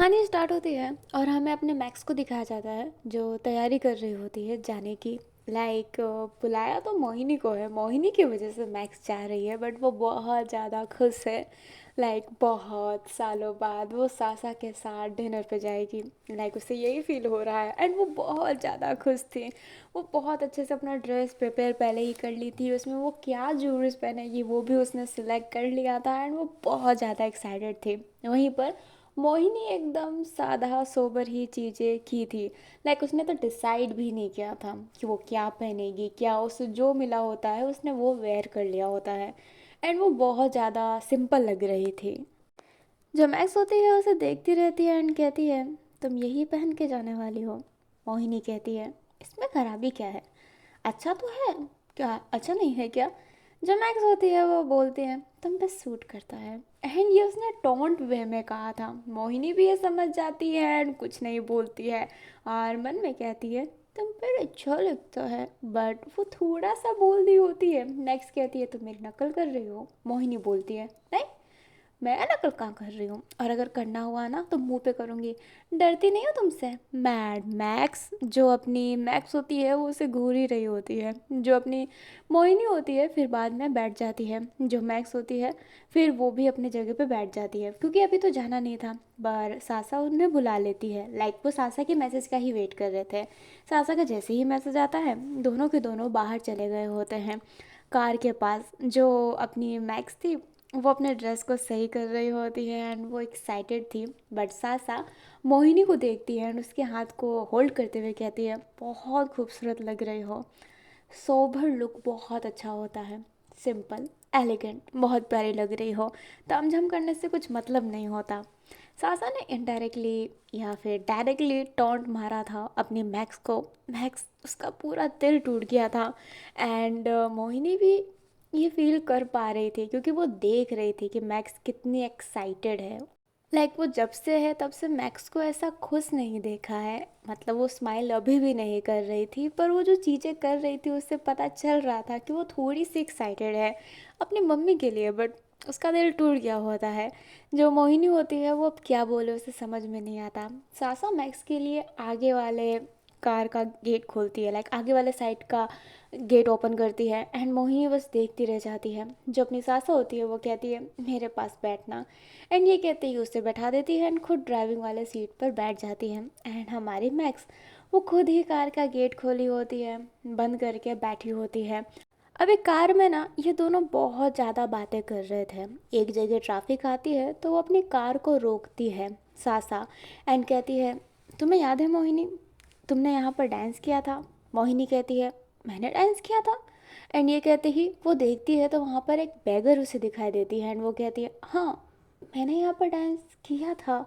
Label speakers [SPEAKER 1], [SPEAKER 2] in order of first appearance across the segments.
[SPEAKER 1] कहानी स्टार्ट होती है और हमें अपने मैक्स को दिखाया जाता है जो तैयारी कर रही होती है जाने की। बुलाया तो मोहिनी को है, मोहिनी की वजह से मैक्स जा रही है, बट वो बहुत ज़्यादा खुश है। बहुत सालों बाद वो सासा के साथ डिनर पे जाएगी। उसे यही फील हो रहा है एंड वो बहुत ज़्यादा खुश थी। वो बहुत अच्छे से अपना ड्रेस प्रिपेयर पहले ही कर ली थी, उसमें वो क्या ज्वेलरीज पहनेगी वो भी उसने सिलेक्ट कर लिया था एंड वो बहुत ज़्यादा एक्साइटेड थी। वहीं पर मोहिनी एकदम सादा सोबर ही चीज़ें की थी। उसने तो डिसाइड भी नहीं किया था कि वो क्या पहनेगी, क्या उसे जो मिला होता है उसने वो वेयर कर लिया होता है एंड वो बहुत ज़्यादा सिंपल लग रही थी। जो मैक्स होती है उसे देखती रहती है एंड कहती है, तुम यही पहन के जाने वाली हो। मोहिनी कहती है, इसमें खराबी क्या है, अच्छा तो है, क्या अच्छा नहीं है क्या। जो मैक्स होती है वो बोलती है, तुम पे सूट करता है। एंड ये उसने टोंट वे में कहा था। मोहिनी भी ये समझ जाती है एंड कुछ नहीं बोलती है और मन में कहती है, तुम पर अच्छा लगता है, बट वो थोड़ा सा बोल दी होती है। नेक्स्ट कहती है, तुम मेरी नकल कर रही हो। मोहिनी बोलती है, नहीं, मैं नकल कहाँ कर रही हूँ, और अगर करना हुआ ना तो मुंह पे करूँगी। डरती नहीं हो तुमसे। मैड मैक्स, जो अपनी मैक्स होती है वो उसे घूर ही रही होती है। जो अपनी मोहिनी होती है फिर बाद में बैठ जाती है। जो मैक्स होती है फिर वो भी अपनी जगह पे बैठ जाती है क्योंकि अभी तो जाना नहीं था। पर सासा उन्हें बुला लेती है। वो सासा के मैसेज का ही वेट कर रहे थे। सासा का जैसे ही मैसेज आता है दोनों के दोनों बाहर चले गए होते हैं कार के पास। जो अपनी मैक्स थी वो अपने ड्रेस को सही कर रही होती है एंड वो एक्साइटेड थी। बट सासा मोहिनी को देखती है एंड उसके हाथ को होल्ड करते हुए कहती है, बहुत खूबसूरत लग रही हो। सोबर लुक बहुत अच्छा होता है, सिंपल एलिगेंट बहुत प्यारी लग रही हो। तामझाम करने से कुछ मतलब नहीं होता। सासा ने इनडायरेक्टली या फिर डायरेक्टली टॉन्ट मारा था अपनी मैक्स को। मैक्स, उसका पूरा दिल टूट गया था एंड मोहिनी भी ये फील कर पा रही थी क्योंकि वो देख रही थी कि मैक्स कितनी एक्साइटेड है। वो जब से है तब से मैक्स को ऐसा खुश नहीं देखा है। वो स्माइल अभी भी नहीं कर रही थी, पर वो जो चीज़ें कर रही थी उससे पता चल रहा था कि वो थोड़ी सी एक्साइटेड है अपनी मम्मी के लिए। बट उसका दिल टूट गया होता है। जो मोहिनी होती है वो अब क्या बोले उसे समझ में नहीं आता। सासा मैक्स के लिए आगे वाले कार का गेट खोलती है, आगे वाले साइड का गेट ओपन करती है एंड मोहिनी बस देखती रह जाती है। जो अपनी सासा होती है वो कहती है, मेरे पास बैठना। एंड ये कहते ही उसे बैठा देती है एंड खुद ड्राइविंग वाले सीट पर बैठ जाती है। एंड हमारी मैक्स, वो खुद ही कार का गेट खोली होती है, बंद करके बैठी होती है। अभी कार में ना ये दोनों बहुत ज़्यादा बातें कर रहे थे। एक जगह ट्रैफिक आती है तो वो अपनी कार को रोकती है सासा एंड कहती है, तुम्हें याद है मोहिनी, तुमने यहाँ पर डांस किया था। मोहिनी कहती है, मैंने डांस किया था। एंड ये कहते ही वो देखती है तो वहाँ पर एक बैगर उसे दिखाई देती है एंड वो कहती है, हाँ, मैंने यहाँ पर डांस किया था।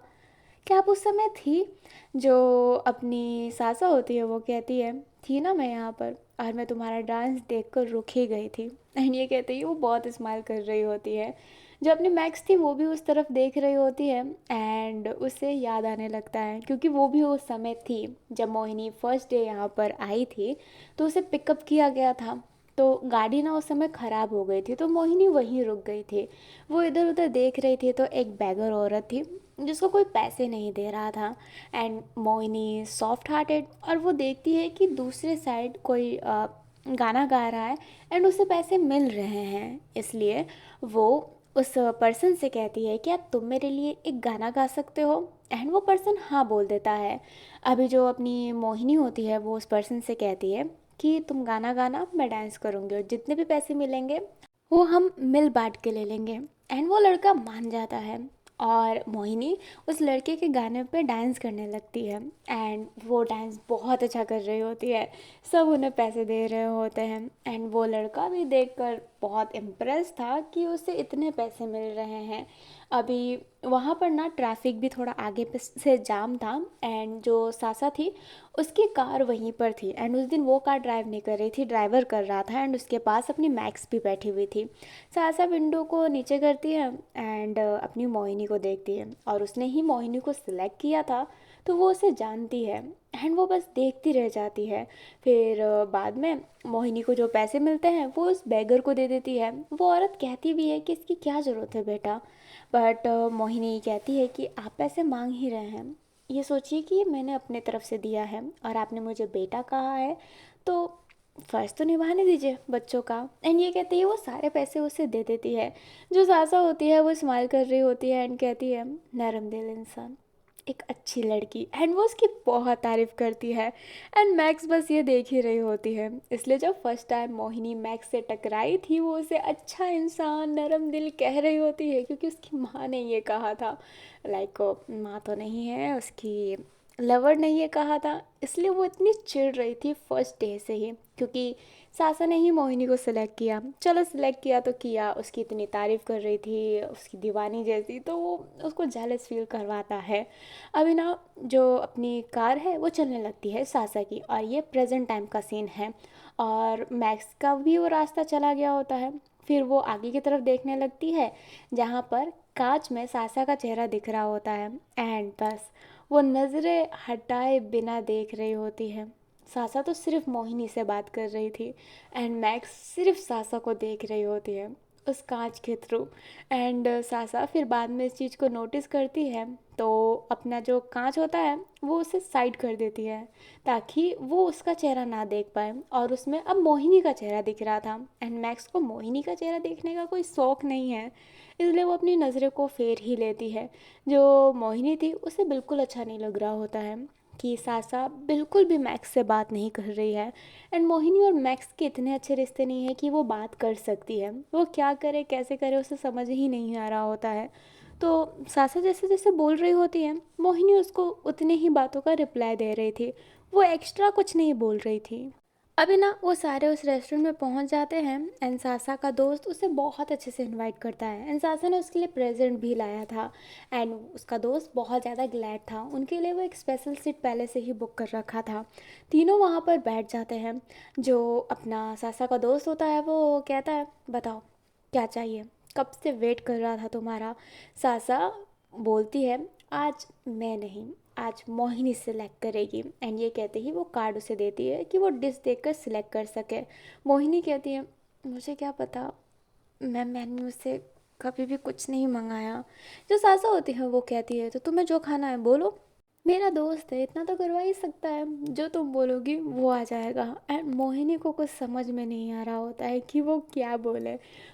[SPEAKER 1] क्या आप उस समय थी। जो अपनी सासा होती है वो कहती है, थी ना मैं यहाँ पर, और मैं तुम्हारा डांस देखकर रुक ही गई थी। एंड ये कहते ही वो बहुत स्माइल कर रही होती है। जो अपनी मैक्स थी वो भी उस तरफ देख रही होती है एंड उसे याद आने लगता है क्योंकि वो भी उस समय थी जब मोहिनी फर्स्ट डे यहाँ पर आई थी। तो उसे पिकअप किया गया था। तो गाड़ी ना उस समय ख़राब हो गई थी तो मोहिनी वहीं रुक गई थी। वो इधर उधर देख रही थी तो एक बैगर औरत थी जिसको कोई पैसे नहीं दे रहा था। एंड मोहिनी सॉफ्ट हार्टेड, और वो देखती है कि दूसरे साइड कोई गाना गा रहा है एंड उसे पैसे मिल रहे हैं। इसलिए वो उस पर्सन से कहती है, क्या तुम मेरे लिए एक गाना गा सकते हो। एंड वो पर्सन हाँ बोल देता है। अभी जो अपनी मोहिनी होती है वो उस पर्सन से कहती है कि तुम गाना गाना, मैं डांस करूँगी और जितने भी पैसे मिलेंगे वो हम मिल बांट के ले लेंगे। एंड वो लड़का मान जाता है और मोहिनी उस लड़के के गाने पे डांस करने लगती है एंड वो डांस बहुत अच्छा कर रही होती है। सब उन्हें पैसे दे रहे होते हैं एंड वो लड़का भी देखकर बहुत इम्प्रेस था कि उसे इतने पैसे मिल रहे हैं। अभी वहाँ पर ना ट्रैफिक भी थोड़ा आगे पे से जाम था एंड जो सासा थी उसकी कार वहीं पर थी एंड उस दिन वो कार ड्राइव नहीं कर रही थी, ड्राइवर कर रहा था एंड उसके पास अपनी मैक्स भी बैठी हुई थी। सासा विंडो को नीचे करती है एंड अपनी मोहिनी को देखती है और उसने ही मोहिनी को सिलेक्ट किया था तो वो उसे जानती है एंड वो बस देखती रह जाती है। फिर बाद में मोहिनी को जो पैसे मिलते हैं वो उस बैगर को दे देती है। वो औरत कहती भी है कि इसकी क्या ज़रूरत है बेटा, बट मोहिनी कहती है कि आप पैसे मांग ही रहे हैं, ये सोचिए कि मैंने अपने तरफ से दिया है और आपने मुझे बेटा कहा है, तो फ़र्ज़ तो निभाने दीजिए बच्चों का। एंड ये कहती है, वो सारे पैसे उसे दे देती है। जो सासा होती है वो स्माइल कर रही होती है एंड कहती है, नरम दिल इंसान, एक अच्छी लड़की। एंड वो उसकी बहुत तारीफ़ करती है। एंड मैक्स बस ये देख ही रही होती है। इसलिए जब फर्स्ट टाइम मोहिनी मैक्स से टकराई थी, वो उसे अच्छा इंसान, नरम दिल कह रही होती है, क्योंकि उसकी माँ ने ये कहा था। लाइक माँ तो नहीं है उसकी, लवर ने ये कहा था। इसलिए वो इतनी चिढ़ रही थी फर्स्ट डे से ही, क्योंकि सासा ने ही मोहिनी को सिलेक्ट किया। चलो सिलेक्ट किया तो किया, उसकी इतनी तारीफ़ कर रही थी उसकी दीवानी जैसी, तो वो उसको जेलस फील करवाता है। अभी ना जो अपनी कार है वो चलने लगती है सासा की, और ये प्रेजेंट टाइम का सीन है। और मैक्स का भी वो रास्ता चला गया होता है। फिर वो आगे की तरफ देखने लगती है, जहाँ पर कांच में सासा का चेहरा दिख रहा होता है। एंड बस वो नज़रें हटाए बिना देख रही होती है। सासा तो सिर्फ मोहिनी से बात कर रही थी, एंड मैक्स सिर्फ सासा को देख रही होती है उस कांच के थ्रू। एंड सासा फिर बाद में इस चीज़ को नोटिस करती है, तो अपना जो कांच होता है वो उसे साइड कर देती है, ताकि वो उसका चेहरा ना देख पाए। और उसमें अब मोहिनी का चेहरा दिख रहा था, एंड मैक्स को मोहिनी का चेहरा देखने का कोई शौक नहीं है, इसलिए वो अपनी नज़रों को फेर ही लेती है। जो मोहिनी थी उसे बिल्कुल अच्छा नहीं लग रहा होता है कि सासा बिल्कुल भी मैक्स से बात नहीं कर रही है। एंड मोहिनी और मैक्स के इतने अच्छे रिश्ते नहीं है कि वो बात कर सकती है। वो क्या करे कैसे करे उसे समझ ही नहीं आ रहा होता है। तो सासा जैसे जैसे बोल रही होती है, मोहिनी उसको उतनी ही बातों का रिप्लाई दे रही थी, वो एक्स्ट्रा कुछ नहीं बोल रही थी। अभी ना वो सारे उस रेस्टोरेंट में पहुंच जाते हैं, एंड सासा का दोस्त उसे बहुत अच्छे से इनवाइट करता है, एंड सासा ने उसके लिए प्रेजेंट भी लाया था। एंड उसका दोस्त बहुत ज़्यादा ग्लैड था, उनके लिए वो एक स्पेशल सीट पहले से ही बुक कर रखा था। तीनों वहाँ पर बैठ जाते हैं। जो अपना सासा का दोस्त होता है वो कहता है, बताओ क्या चाहिए, कब से वेट कर रहा था तुम्हारा। सासा बोलती है, आज मैं नहीं, आज मोहिनी सिलेक्ट करेगी। एंड ये कहते ही वो कार्ड उसे देती है कि वो डिश देखकर सिलेक्ट कर सके। मोहिनी कहती है, मुझे क्या पता, मैं मेन्यू से कभी भी कुछ नहीं मंगाया। जो सासा होती है वो कहती है, तो तुम्हें जो खाना है बोलो, मेरा दोस्त है, इतना तो करवा ही सकता है, जो तुम बोलोगी वो आ जाएगा। एंड मोहिनी को कुछ समझ में नहीं आ रहा होता है कि वो क्या बोले।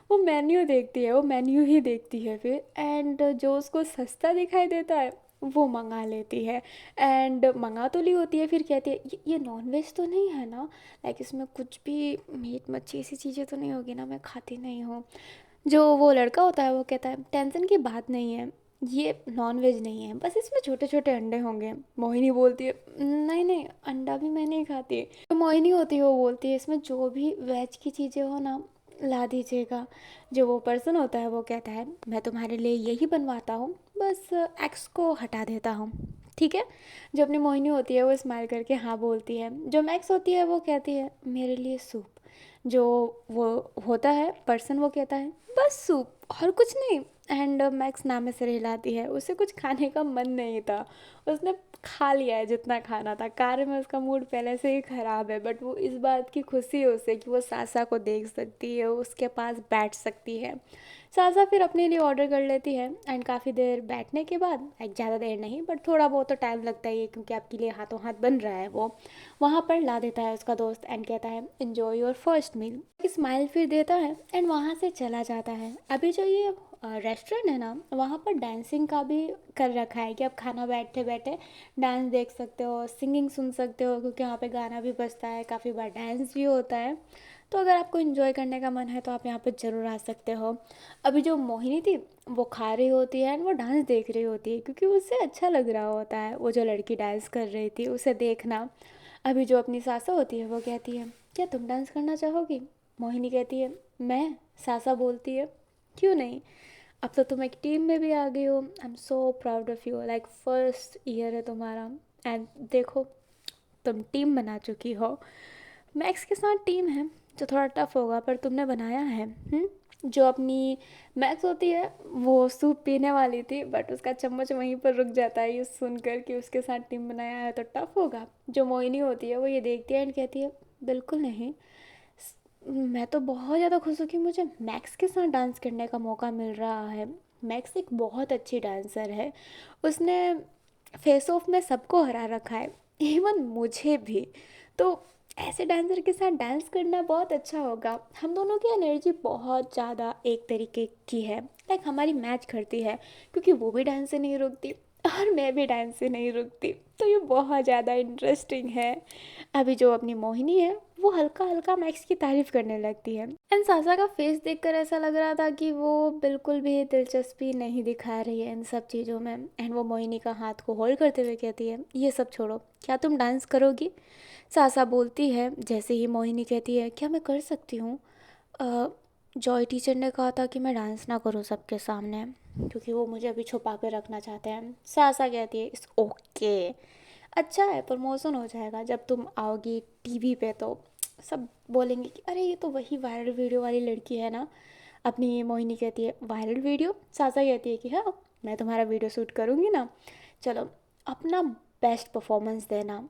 [SPEAKER 1] वो मेन्यू देखती है, वो मेन्यू ही देखती है फिर, एंड जो उसको सस्ता दिखाई देता है वो मंगा लेती है। एंड मंगा तो ली होती है, फिर कहती है, ये नॉन वेज तो नहीं है ना, लाइक इसमें कुछ भी मीट मच्छी ऐसी चीज़ें तो नहीं होगी ना, मैं खाती नहीं हूँ। जो वो लड़का होता है वो कहता है, टेंशन की बात नहीं है, ये नॉन वेज नहीं है, बस इसमें छोटे छोटे अंडे होंगे। मोहिनी बोलती है, नहीं नहीं, अंडा भी मैं नहीं खाती। तो मोहिनी होती है वो बोलती है, इसमें जो भी वेज की चीज़ें हो ना ला दीजिएगा। जो वो पर्सन होता है वो कहता है, मैं तुम्हारे लिए यही बनवाता हूँ, बस एक्स को हटा देता हूँ, ठीक है। जो अपनी मोहिनी होती है वो स्माइल करके हाँ बोलती है। जो मैक्स होती है वो कहती है, मेरे लिए सूप। जो वो होता है पर्सन वो कहता है, बस सूप और कुछ नहीं। एंड मैक्स नामे से हिलाती है, उसे कुछ खाने का मन नहीं था, उसने खा लिया है जितना खाना था। कार में उसका मूड पहले से ही ख़राब है, बट वो इस बात की खुशी है उसे कि वो सासा को देख सकती है, उसके पास बैठ सकती है। सासा फिर अपने लिए ऑर्डर कर लेती है, एंड काफ़ी देर बैठने के बाद, लाइक ज़्यादा देर नहीं बट थोड़ा बहुत तो टाइम लगता ही है, क्योंकि आपके लिए हाथों हाथ बन रहा है वो, वहाँ पर ला देता है उसका दोस्त एंड कहता है, enjoy your first meal. Smile फिर देता है एंड वहाँ से चला जाता है। अभी जो ये रेस्टोरेंट है ना, वहाँ पर डांसिंग का भी कर रखा है कि आप खाना बैठे बैठे डांस देख सकते हो, सिंगिंग सुन सकते हो, क्योंकि वहाँ पे गाना भी बजता है, काफ़ी बार डांस भी होता है। तो अगर आपको इन्जॉय करने का मन है तो आप यहाँ पर ज़रूर आ सकते हो। अभी जो मोहिनी थी वो खा रही होती है एंड वो डांस देख रही होती है, क्योंकि उसे अच्छा लग रहा होता है वो जो लड़की डांस कर रही थी उसे देखना। अभी जो अपनी सासा होती है वो कहती है, क्या तुम डांस करना चाहोगी। मोहिनी कहती है, मैं। सासा बोलती है, क्यों नहीं, अब तो तुम एक टीम में भी आ गई हो, I am so proud of you, like first year है तुम्हारा, एंड देखो तुम टीम बना चुकी हो। मैक्स के साथ टीम है जो थोड़ा टफ होगा, पर तुमने बनाया है। जो अपनी मैक्स होती है वो सूप पीने वाली थी, बट उसका चम्मच वहीं पर रुक जाता है ये सुनकर कि उसके साथ टीम बनाया है तो टफ होगा। जो मोहिनी होती है वो ये देखती है एंड कहती है, बिल्कुल नहीं, मैं तो बहुत ज़्यादा खुश हूँ कि मुझे मैक्स के साथ डांस करने का मौका मिल रहा है। मैक्स एक बहुत अच्छी डांसर है। उसने फेस ऑफ में सबको हरा रखा है, इवन मुझे भी। तो ऐसे डांसर के साथ डांस करना बहुत अच्छा होगा। हम दोनों की एनर्जी बहुत ज़्यादा एक तरीके की है, लाइक हमारी मैच करती है, क्योंकि वो भी डांस से नहीं रुकती और मैं भी डांस से नहीं रुकती। तो ये बहुत ज़्यादा इंटरेस्टिंग है। अभी जो अपनी मोहिनी है वो हल्का हल्का मैक्स की तारीफ़ करने लगती है, एंड सासा का फेस देखकर ऐसा लग रहा था कि वो बिल्कुल भी दिलचस्पी नहीं दिखा रही है इन सब चीज़ों में। एंड वो मोहिनी का हाथ को होल्ड करते हुए कहती है, ये सब छोड़ो, क्या तुम डांस करोगी? सासा बोलती है जैसे ही मोहिनी कहती है, क्या मैं कर सकती हूँ? जॉय टीचर ने कहा था कि मैं डांस ना करूँ सबके सामने, क्योंकि वो मुझे अभी छुपा कर रखना चाहते हैं। सासा कहती है, इट्स ओके, अच्छा है, प्रमोशन हो जाएगा जब तुम आओगी टीवी पे, तो सब बोलेंगे कि अरे ये तो वही वायरल वीडियो वाली लड़की है ना। अपनी मोहिनी कहती है, वायरल वीडियो? सासा कहती है कि हाँ, मैं तुम्हारा वीडियो शूट करूँगी ना, चलो अपना बेस्ट परफॉर्मेंस देना,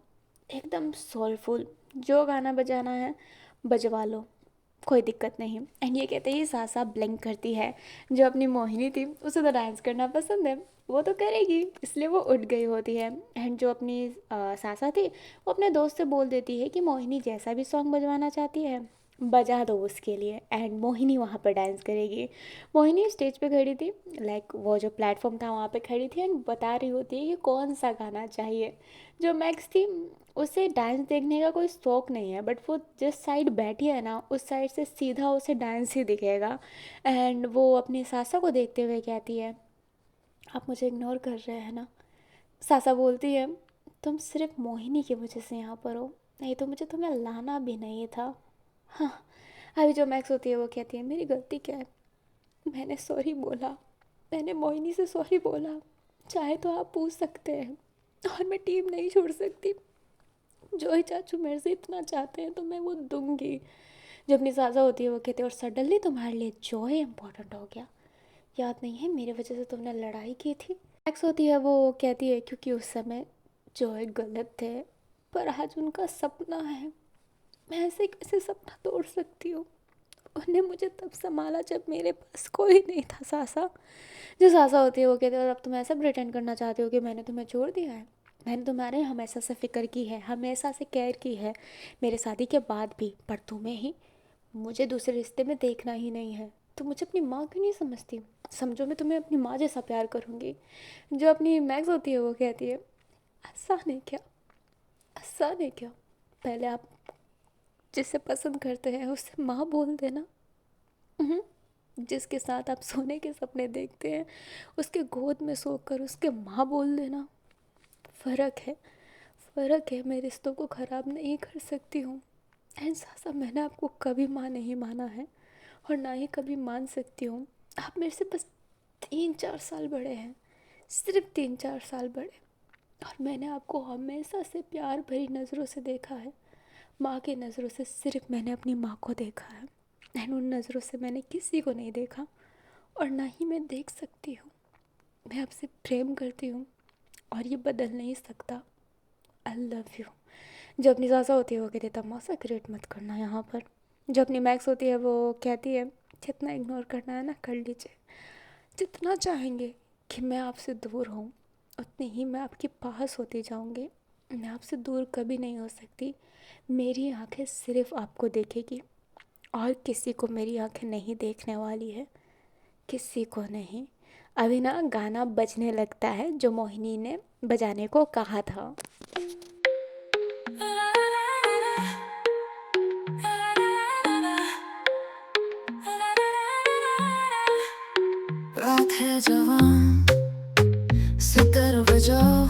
[SPEAKER 1] एकदम सोलफुल, जो गाना बजाना है बजवा लो, कोई दिक्कत नहीं। एंड ये कहते ही सासा ब्लिंक करती है। जो अपनी मोहिनी थी उसे तो डांस करना पसंद है, वो तो करेगी, इसलिए वो उठ गई होती है। एंड जो अपनी सासा थी वो अपने दोस्त से बोल देती है कि मोहिनी जैसा भी सॉन्ग बजवाना चाहती है बजा दो उसके लिए, एंड मोहिनी वहाँ पर डांस करेगी। मोहिनी स्टेज पे खड़ी थी, लाइक वो जो प्लेटफॉर्म था वहाँ पे खड़ी थी, एंड बता रही होती है कि कौन सा गाना चाहिए। जो मैक्स थी उसे डांस देखने का कोई शौक नहीं है, बट वो जिस साइड बैठी है ना उस साइड से सीधा उसे डांस ही दिखेगा। एंड वो अपनी सासा को देखते हुए कहती है, आप मुझे इग्नोर कर रहे हैं ना? सासा बोलती है, तुम सिर्फ मोहिनी की वजह से यहाँ पर हो, नहीं तो मुझे तुम्हें लाना भी नहीं था। हाँ। अभी जो मैक्स होती है वो कहती है, मेरी गलती क्या है, मैंने सॉरी बोला, मैंने मोहिनी से सॉरी बोला, चाहे तो आप पूछ सकते हैं, और मैं टीम नहीं छोड़ सकती। जो ही चाचू मेरे से इतना चाहते हैं तो मैं वो दूंगी। जब अपनी सासा होती है वो कहती है, और सडनली तुम्हारे लिए जॉय इम्पोर्टेंट हो गया, याद नहीं है मेरे वजह से तुमने लड़ाई की थी? मैक्स होती है वो कहती है, क्योंकि उस समय जॉय गलत थे, पर आज उनका सपना है, मैं ऐसे कैसे सपना तोड़ सकती हूँ? उन्हें मुझे तब संभाला जब मेरे पास कोई नहीं था। सासा, जो सासा होती है वो कहती है, और अब तुम ऐसा प्रिटेंड करना चाहते हो कि मैंने तुम्हें छोड़ दिया है? मैंने तुम्हारे हमेशा से फ़िक्र की है, हमेशा से केयर की है, मेरे शादी के बाद भी, पर तुम्हें ही, मुझे दूसरे रिश्ते में देखना ही नहीं है। तो मुझे अपनी माँ क्यों नहीं समझती? समझो मैं तुम्हें अपनी माँ जैसा प्यार करूँगी। जो अपनी मैक्स होती है वो कहती है, आसान है क्या, आसान है क्या? पहले आप जिसे पसंद करते हैं उसे माँ बोल देना। हम्म। जिसके साथ आप सोने के सपने देखते हैं उसके गोद में सोकर उसके माँ बोल देना। फ़र्क है, फ़र्क है, मैं रिश्तों को ख़राब नहीं कर सकती हूँ। एंड सासा, मैंने आपको कभी माँ नहीं माना है और ना ही कभी मान सकती हूँ। आप मेरे से बस 3-4 साल बड़े हैं, सिर्फ 3-4 साल बड़े, और मैंने आपको हमेशा से प्यार भरी नज़रों से देखा है। माँ की नज़रों से सिर्फ मैंने अपनी माँ को देखा है, एंड उन नज़रों से मैंने किसी को नहीं देखा, और ना ही मैं देख सकती हूँ। मैं आपसे प्रेम करती हूँ और ये बदल नहीं सकता। I love you. जो अपनी सासा होती है वो कहती है, तमाशा क्रिएट मत करना यहाँ पर। जो अपनी मैक्स होती है वो कहती है, जितना इग्नोर करना है ना कर लीजिए, जितना चाहेंगे कि मैं आपसे दूर हूँ उतनी ही मैं आपके पास होती जाऊँगी। मैं आपसे दूर कभी नहीं हो सकती। मेरी आंखें सिर्फ आपको देखेगी, और किसी को मेरी आंखें नहीं देखने वाली है, किसी को नहीं। अभी ना गाना बजने लगता है जो मोहिनी ने बजाने को कहा था।
[SPEAKER 2] रात है जवान, सितार बजाओ,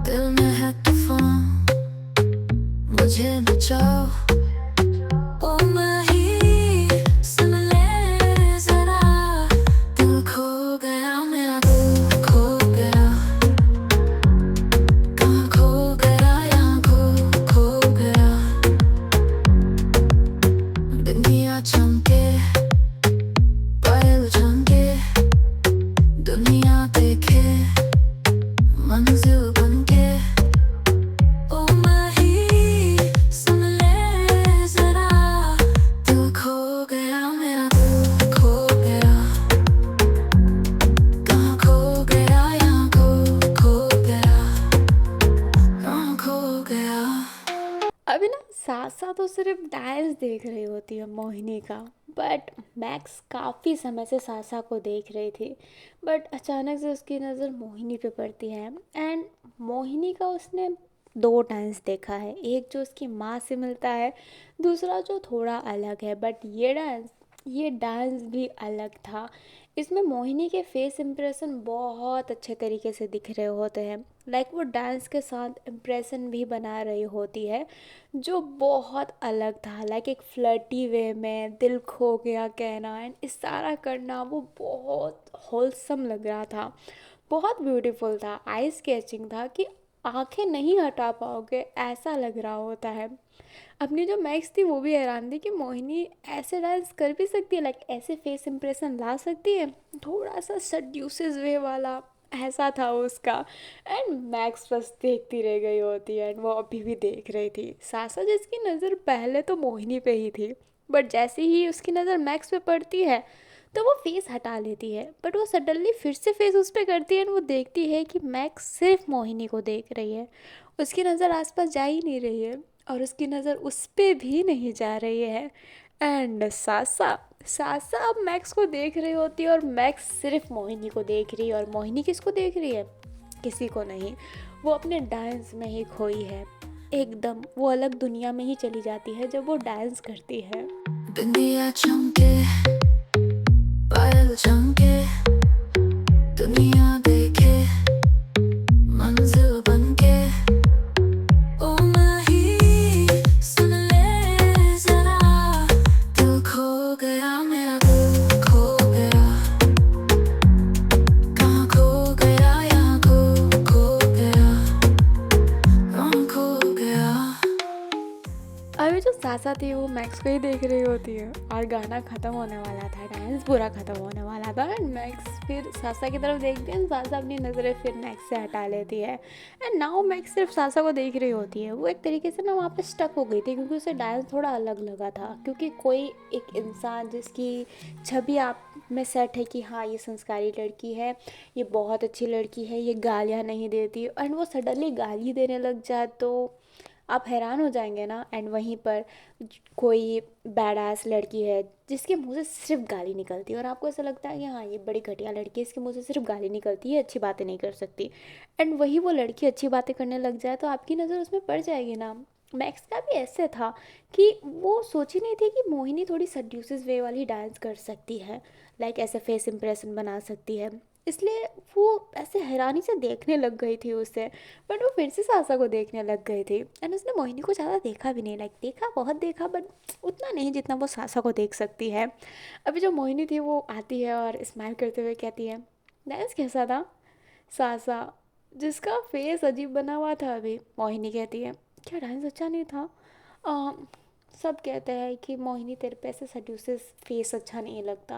[SPEAKER 2] दिल में है तूफान, मुझे नचाओ। ओ माही सुन ले जरा, दिल खो गया मेरा, दिल खो गया, कहाँ
[SPEAKER 1] सासा तो सिर्फ डांस देख रही होती है मोहिनी का, बट मैक्स काफ़ी समय से सासा को देख रही थी। बट अचानक से उसकी नज़र मोहिनी पे पड़ती है। एंड मोहिनी का उसने दो डांस देखा है, एक जो उसकी माँ से मिलता है, दूसरा जो थोड़ा अलग है। बट ये डांस भी अलग था। इसमें मोहिनी के फेस इंप्रेशन बहुत अच्छे तरीके से दिख रहे होते हैं। लाइक वो डांस के साथ इम्प्रेशन भी बना रही होती है, जो बहुत अलग था। लाइक एक फ्लर्टी वे में दिल खो गया कहना एंड इशारा करना, वो बहुत होलसम लग रहा था, बहुत ब्यूटीफुल था, आई स्केचिंग था कि आंखें नहीं हटा पाओगे ऐसा लग रहा होता है। अपनी जो मैक्स थी वो भी हैरान थी कि मोहिनी ऐसे डांस कर भी सकती है, लाइक ऐसे फेस इंप्रेशन ला सकती है, थोड़ा सा सड्यूसेस वे वाला ऐसा था उसका। एंड मैक्स बस देखती रह गई होती है एंड वो अभी भी देख रही थी। सासा जिसकी नज़र पहले तो मोहिनी पे ही थी, बट जैसे ही उसकी नज़र मैक्स पे पड़ती है तो वो फेस हटा लेती है। बट वो सडनली फिर से फेस उस पर करती है एंड वो देखती है कि मैक्स सिर्फ मोहिनी को देख रही है, उसकी नज़र आसपास जा ही नहीं रही है और उसकी नज़र उस पे भी नहीं जा रही है। एंड सासा सासा अब मैक्स को देख रही होती है और मैक्स सिर्फ मोहिनी को देख रही है। और मोहिनी किसको देख रही है? किसी को नहीं, वो अपने डांस में ही खोई है एकदम। वो अलग दुनिया में ही चली जाती है जब वो डांस करती है।
[SPEAKER 2] बिंदिया चमके पायल चमके दुनिया देखे मंजिल बनके ओ माही सुन ले जरा दिल खो गया मेरा दिल खो गया कहाँ खो गया यहाँ खो गया खो गया।
[SPEAKER 1] अभी जो सासा थी वो मैक्स को ही देख रही होती है और गाना ख़त्म होने वाला था, डांस पूरा ख़त्म होने वाला था एंड मैक्स फिर सासा की तरफ देखती है। सासा अपनी नज़रें फिर मैक्स से हटा लेती है एंड नाउ मैक्स सिर्फ सासा को देख रही होती है। वो एक तरीके से ना वहाँ पे स्टक हो गई थी क्योंकि उसे डांस थोड़ा अलग लगा था। क्योंकि कोई एक इंसान जिसकी छवि आप में सेट है कि हाँ ये संस्कारी लड़की है, ये बहुत अच्छी लड़की है, ये गालियाँ नहीं देती, एंड वो सडनली गाली देने लग जाए तो आप हैरान हो जाएंगे ना। एंड वहीं पर कोई बैड एस लड़की है जिसके मुंह से सिर्फ गाली निकलती है और आपको ऐसा लगता है कि हाँ ये बड़ी घटिया लड़की है, इसके मुंह से सिर्फ गाली निकलती है, अच्छी बातें नहीं कर सकती। एंड वही वो लड़की अच्छी बातें करने लग जाए तो आपकी नज़र उसमें पड़ जाएगी ना। मैक्स का भी ऐसे था कि वो सोची नहीं थी कि मोहिनी थोड़ी सड्यूसिस वे वाली डांस कर सकती है, लाइक ऐसे फेस इंप्रेशन बना सकती है। इसलिए वो ऐसे हैरानी से देखने लग गई थी उसे। बट वो फिर से सासा को देखने लग गई थी एंड उसने मोहिनी को ज़्यादा देखा भी नहीं, लाइक देखा बहुत देखा बट उतना नहीं जितना वो सासा को देख सकती है। अभी जो मोहिनी थी वो आती है और स्माइल करते हुए कहती है, डांस कैसा था? सासा जिसका फेस अजीब बना हुआ था अभी, मोहिनी कहती है, क्या डांस अच्छा नहीं था? "अ, सब कहते हैं कि मोहिनी तेरे पे ऐसे सड्यूसेस फेस अच्छा नहीं लगता,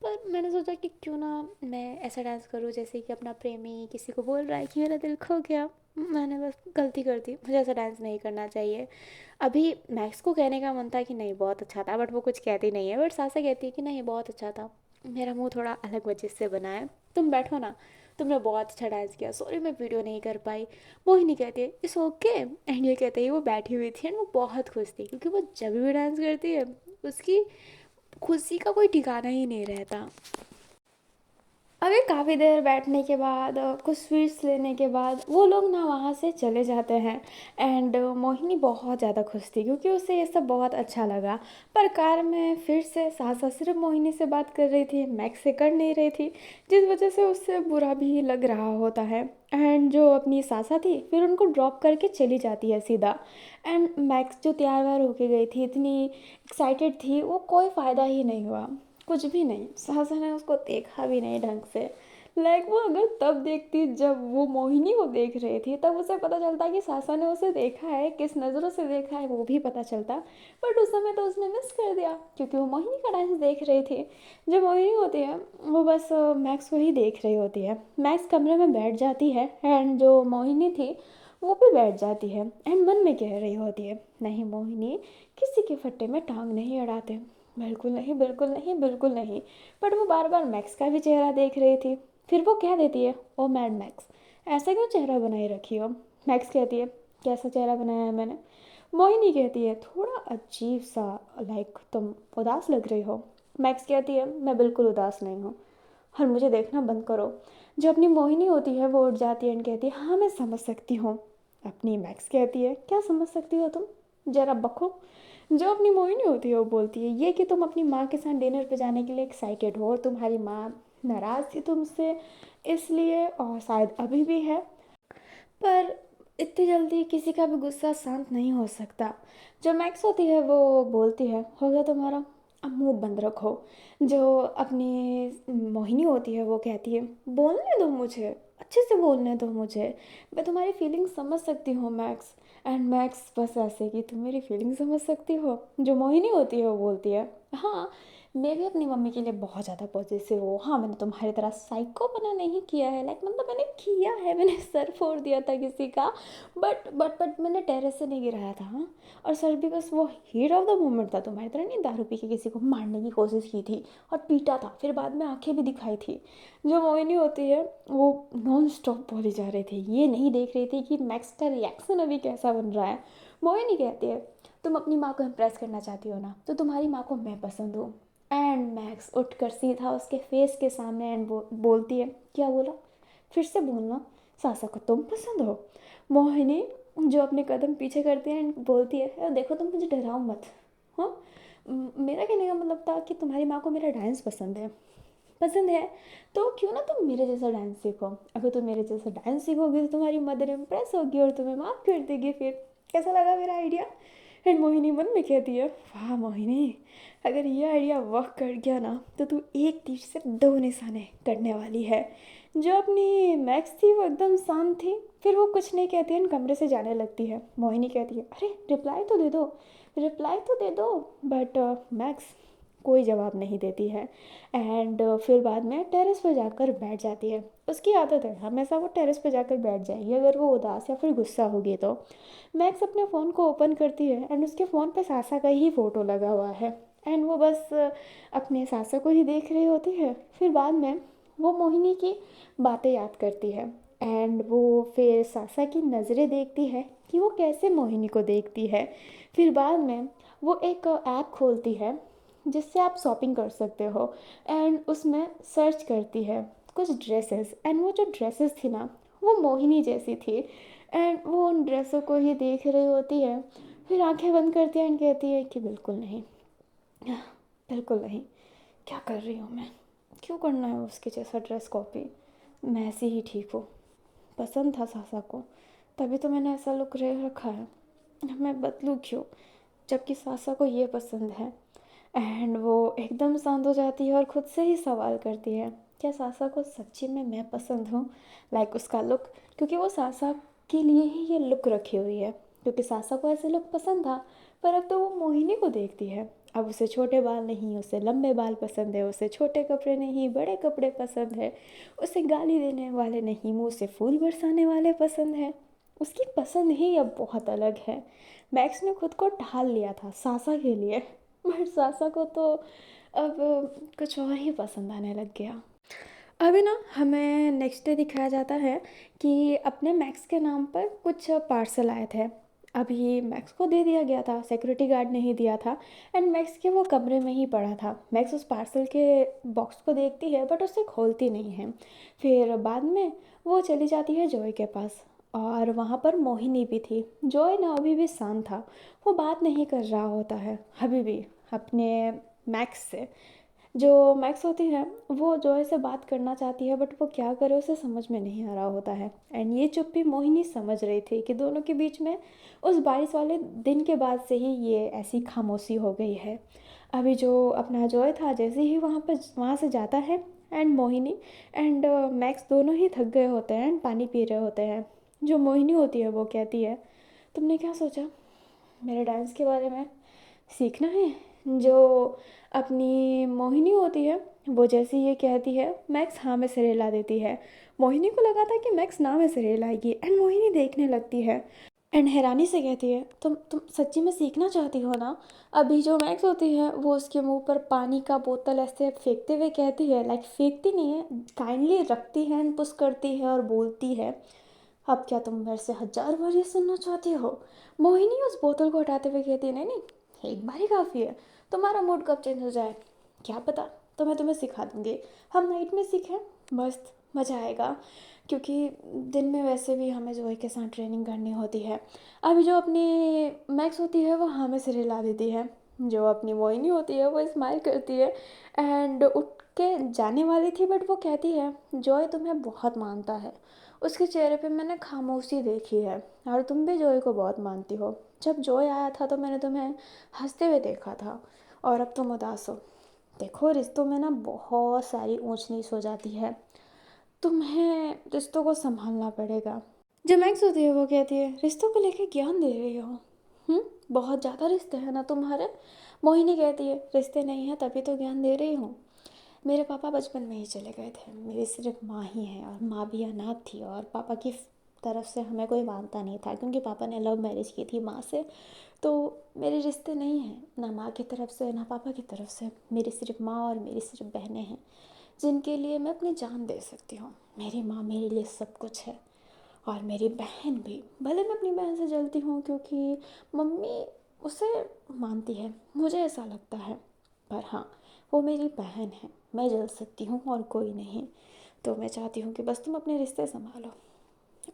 [SPEAKER 1] पर मैंने सोचा कि क्यों ना मैं ऐसा डांस करूँ जैसे कि अपना प्रेमी किसी को बोल रहा है कि मेरा दिल खो गया। मैंने बस गलती कर दी, मुझे ऐसा डांस नहीं करना चाहिए। अभी मैक्स को कहने का मन था कि नहीं बहुत अच्छा था, बट वो कुछ कहती नहीं है। बट सासा कहती है कि नहीं बहुत अच्छा था, मेरा मुंह थोड़ा अलग वजह से बना है, तुम बैठो ना, तुमने बहुत अच्छा डांस किया, सॉरी मैं वीडियो नहीं कर पाई। मोहिनी कहती है इट्स ओके एंड ये कहते ही वो बैठी हुई थी एंड वो बहुत खुश थी क्योंकि वो जब भी डांस करती है उसकी खुशी का कोई ठिकाना ही नहीं रहता। अभी काफ़ी देर बैठने के बाद कुछ स्वीट्स लेने के बाद वो लोग ना वहाँ से चले जाते हैं एंड मोहिनी बहुत ज़्यादा खुश थी क्योंकि उसे ये सब बहुत अच्छा लगा। पर कार में फिर से सासा सिर्फ मोहिनी से बात कर रही थी, मैक्स से कर नहीं रही थी, जिस वजह से उससे बुरा भी लग रहा होता है। एंड जो अपनी सासा थी फिर उनको ड्रॉप करके चली जाती है सीधा। एंड मैक्स जो तैयार व्यार होके गई थी, इतनी एक्साइटेड थी, वो कोई फ़ायदा ही नहीं हुआ, कुछ भी नहीं। सासा ने उसको देखा भी नहीं ढंग से। लाइक वो अगर तब देखती जब वो मोहिनी को देख रही थी तब उसे पता चलता कि सासा ने उसे देखा है, किस नज़रों से देखा है वो भी पता चलता। बट उस समय तो उसने मिस कर दिया क्योंकि वो मोहिनी का डांस देख रही थी। जो मोहिनी होती है वो बस मैक्स को ही देख रही होती है। मैक्स कमरे में बैठ जाती है एंड जो मोहिनी थी वो भी बैठ जाती है एंड मन में कह रही होती है, नहीं मोहिनी किसी के फट्टे में टांग नहीं अड़ाते, बिल्कुल नहीं बिल्कुल नहीं बिल्कुल नहीं। बट वो बार बार मैक्स का भी चेहरा देख रही थी। फिर वो कह देती है, ओ मैड मैक्स ऐसा क्यों चेहरा बनाए रखी हो? मैक्स कहती है, कैसा चेहरा बनाया है मैंने? मोहिनी कहती है थोड़ा अजीब सा, लाइक तुम उदास लग रही हो। मैक्स कहती है मैं बिल्कुल उदास नहीं हूँ, और मुझे देखना बंद करो। जो अपनी मोहिनी होती है वो उठ जाती है एंड कहती है हाँ मैं समझ सकती हूँ। अपनी मैक्स कहती है क्या समझ सकती हो तुम, जरा बखो। जो अपनी मोहिनी होती है वो बोलती है ये कि तुम अपनी माँ के साथ डिनर पे जाने के लिए एक्साइटेड हो, और तुम्हारी माँ नाराज़ थी तुमसे इसलिए, और शायद अभी भी है, पर इतनी जल्दी किसी का भी गुस्सा शांत नहीं हो सकता। जो मैक्स होती है वो बोलती है हो गया तुम्हारा, अब मुंह बंद रखो। जो अपनी मोहिनी होती है वो कहती है बोलने दो मुझे, अच्छे से बोलने दो मुझे, मैं तुम्हारी फीलिंग समझ सकती हूँ मैक्स। एंड मैक्स बस ऐसे कि तुम मेरी फीलिंग समझ सकती हो। जो मोहिनी होती है वो बोलती है हाँ मैं भी अपनी मम्मी के लिए बहुत ज़्यादा पॉजिटिव हूँ, हाँ मैंने तुम्हारी तरह साइको बना नहीं किया है, लाइक मतलब मैंने किया है, मैंने सर फोड़ दिया था किसी का, बट मैंने टेरेस से नहीं गिराया था, हाँ। और सर भी बस वो हीट ऑफ द मोमेंट था, तुम्हारी तरह नहीं दारू पी के किसी को मारने की कोशिश की थी और पीटा था, फिर बाद में आंखें भी दिखाई थी। जो मोहिनी होती है वो नॉन स्टॉप बोली जा रही थी, ये नहीं देख रही थी कि मैक्स का रिएक्शन अभी कैसा बन रहा है। मोहिनी कहती है तुम अपनी माँ को इम्प्रेस करना चाहती हो ना, तो तुम्हारी माँ को मैं पसंद हूँ। एंड मैक्स उठकर सीधा उसके फेस के सामने एंड बोलती है क्या बोला, फिर से बोलना, सासा को तुम पसंद हो। मोहिनी जो अपने कदम पीछे करती है एंड बोलती है "यार, देखो तुम मुझे डराओ मत, हाँ। मेरा कहने का मतलब था कि तुम्हारी माँ को मेरा डांस पसंद है तो क्यों ना तुम मेरे जैसा डांस सीखो, अगर तुम मेरे जैसा डांस सीखोगी तो तुम्हारी मदर इम्प्रेस होगी और तुम्हें माफ़ कर देगी। फिर कैसा लगा मेरा आइडिया। एंड मोहिनी मन में कहती है वाह मोहिनी, अगर ये आइडिया वर्क कर गया ना तो तू एक तीर से दो निशाने करने वाली है। जो अपनी मैक्स थी वो एकदम शांत थी, फिर वो कुछ नहीं कहती है कमरे से जाने लगती है। मोहिनी कहती है अरे रिप्लाई तो दे दो, बट मैक्स कोई जवाब नहीं देती है। एंड फिर बाद में टेरेस पर जाकर बैठ जाती है। उसकी आदत है हमेशा वो टेरेस पर जाकर बैठ जाएगी अगर वो उदास या फिर गुस्सा होगी तो। मैक्स अपने फ़ोन को ओपन करती है एंड उसके फ़ोन पे सासा का ही फ़ोटो लगा हुआ है। एंड वो बस अपने सासा को ही देख रही होती है। फिर बाद में वो मोहिनी की बातें याद करती है एंड वो फिर सासा की नज़रें देखती है कि वो कैसे मोहिनी को देखती है। फिर बाद में वो एक ऐप खोलती है जिससे आप शॉपिंग कर सकते हो एंड उसमें सर्च करती है कुछ ड्रेसेस, एंड वो जो ड्रेसेस थी ना वो मोहिनी जैसी थी। एंड वो उन ड्रेसों को ही देख रही होती है, फिर आंखें बंद करती है एंड कहती है कि बिल्कुल नहीं, बिल्कुल नहीं, क्या कर रही हूँ मैं, क्यों करना है उसके जैसा ड्रेस कॉपी, मैं ऐसे ही ठीक हूँ। पसंद था सासा को तभी तो मैंने ऐसा लुक रह रखा है, मैं बदलूँ क्यों जबकि सासा को ये पसंद है। एंड वो एकदम शांत हो जाती है और खुद से ही सवाल करती है क्या सासा को सच्ची में मैं पसंद हूँ, लाइक उसका लुक, क्योंकि वो सासा के लिए ही ये लुक रखी हुई है, क्योंकि सासा को ऐसे लुक पसंद था। पर अब तो वो मोहिनी को देखती है, अब उसे छोटे बाल नहीं उसे लंबे बाल पसंद है, उसे छोटे कपड़े नहीं बड़े कपड़े पसंद है, उसे गाली देने वाले नहीं मुंह से फूल बरसाने वाले पसंद है। उसकी पसंद ही अब बहुत अलग है। मैक्स ने खुद को ढाल लिया था सासा के लिए, बट सासा को तो अब कुछ और ही पसंद आने लग गया। अभी ना हमें नेक्स्ट डे दिखाया जाता है कि अपने मैक्स के नाम पर कुछ पार्सल आए थे। अभी मैक्स को दे दिया गया था, सिक्योरिटी गार्ड ने ही दिया था एंड मैक्स के वो कमरे में ही पड़ा था। मैक्स उस पार्सल के बॉक्स को देखती है बट उसे खोलती नहीं है। फिर बाद में वो चली जाती है जॉय के पास और वहाँ पर मोहिनी भी थी। जॉय ना अभी भी शांत था, वो बात नहीं कर रहा होता है अभी भी अपने मैक्स से। जो मैक्स होती है वो जॉय से बात करना चाहती है बट वो क्या करे उसे समझ में नहीं आ रहा होता है। एंड ये चुप्पी मोहिनी समझ रही थी कि दोनों के बीच में उस बारिश वाले दिन के बाद से ही ये ऐसी खामोशी हो गई है। अभी जो अपना जॉय था जैसे ही वहाँ से जाता है एंड मोहिनी एंड मैक्स दोनों ही थक गए होते हैं एंड पानी पी रहे होते हैं। जो मोहिनी होती है वो कहती है तुमने क्या सोचा मेरे डांस के बारे में, सीखना है। जो अपनी मोहिनी होती है वो जैसे ये कहती है मैक्स हाँ में सिर हिला देती है। मोहिनी को लगा था कि मैक्स ना में सिर हिलाएगी एंड मोहिनी देखने लगती है एंड हैरानी से कहती है तुम सच्ची में सीखना चाहती हो ना। अभी जो मैक्स होती है वो उसके मुंह पर पानी का बोतल ऐसे फेंकते हुए कहती है, लाइक फेंकती नहीं है, काइंडली रखती है एंड पुश करती है और बोलती है अब क्या तुम मेरे से 1000 बार ये सुनना चाहती हो? मोहिनी उस बोतल को हटाते हुए कहती है, नहीं नहीं, एक बार ही काफ़ी है। तुम्हारा मूड कब चेंज हो जाए क्या पता, तो मैं तुम्हें सिखा दूंगी। हम नाइट में सीखें, मस्त मज़ा आएगा। क्योंकि दिन में वैसे भी हमें जोई के साथ ट्रेनिंग करनी होती है। अभी जो अपनी मैक्स होती है वो हमें सिर हिला देती है, जो अपनी मोहिनी होती है वो स्माइल करती है एंड उठ के जाने वाली थी, बट वो कहती है जॉय तुम्हें बहुत मानता है। उसके चेहरे पे मैंने खामोशी देखी है, और तुम भी जॉय को बहुत मानती हो। जब जॉय आया था तो मैंने तुम्हें हंसते हुए देखा था, और अब तुम उदास हो। देखो, रिश्तों में ना बहुत सारी ऊंच नीच हो जाती है, तुम्हें रिश्तों को संभालना पड़ेगा। जो मैक्स होती है वो कहती है, रिश्तों को लेके ज्ञान दे रही हो? बहुत ज़्यादा रिश्ते हैं ना तुम्हारे। मोहिनी कहती है, रिश्ते नहीं है तभी तो ज्ञान दे रही हूँ। मेरे पापा बचपन में ही चले गए थे, मेरी सिर्फ माँ ही है, और माँ भी अनाथ थी, और पापा की तरफ से हमें कोई मानता नहीं था क्योंकि पापा ने लव मैरिज की थी माँ से। तो मेरे रिश्ते नहीं हैं ना माँ की तरफ से ना पापा की तरफ से, मेरी सिर्फ माँ और मेरी सिर्फ बहनें हैं जिनके लिए मैं अपनी जान दे सकती हूँ। मेरी माँ मेरे लिए सब कुछ है, और मेरी बहन भी। भले मैं अपनी बहन से जलती हूँ क्योंकि मम्मी उसे मानती है, मुझे ऐसा लगता है। पर हाँ, वो मेरी बहन है, मैं जल सकती हूँ और कोई नहीं। तो मैं चाहती हूँ कि बस तुम अपने रिश्ते संभालो,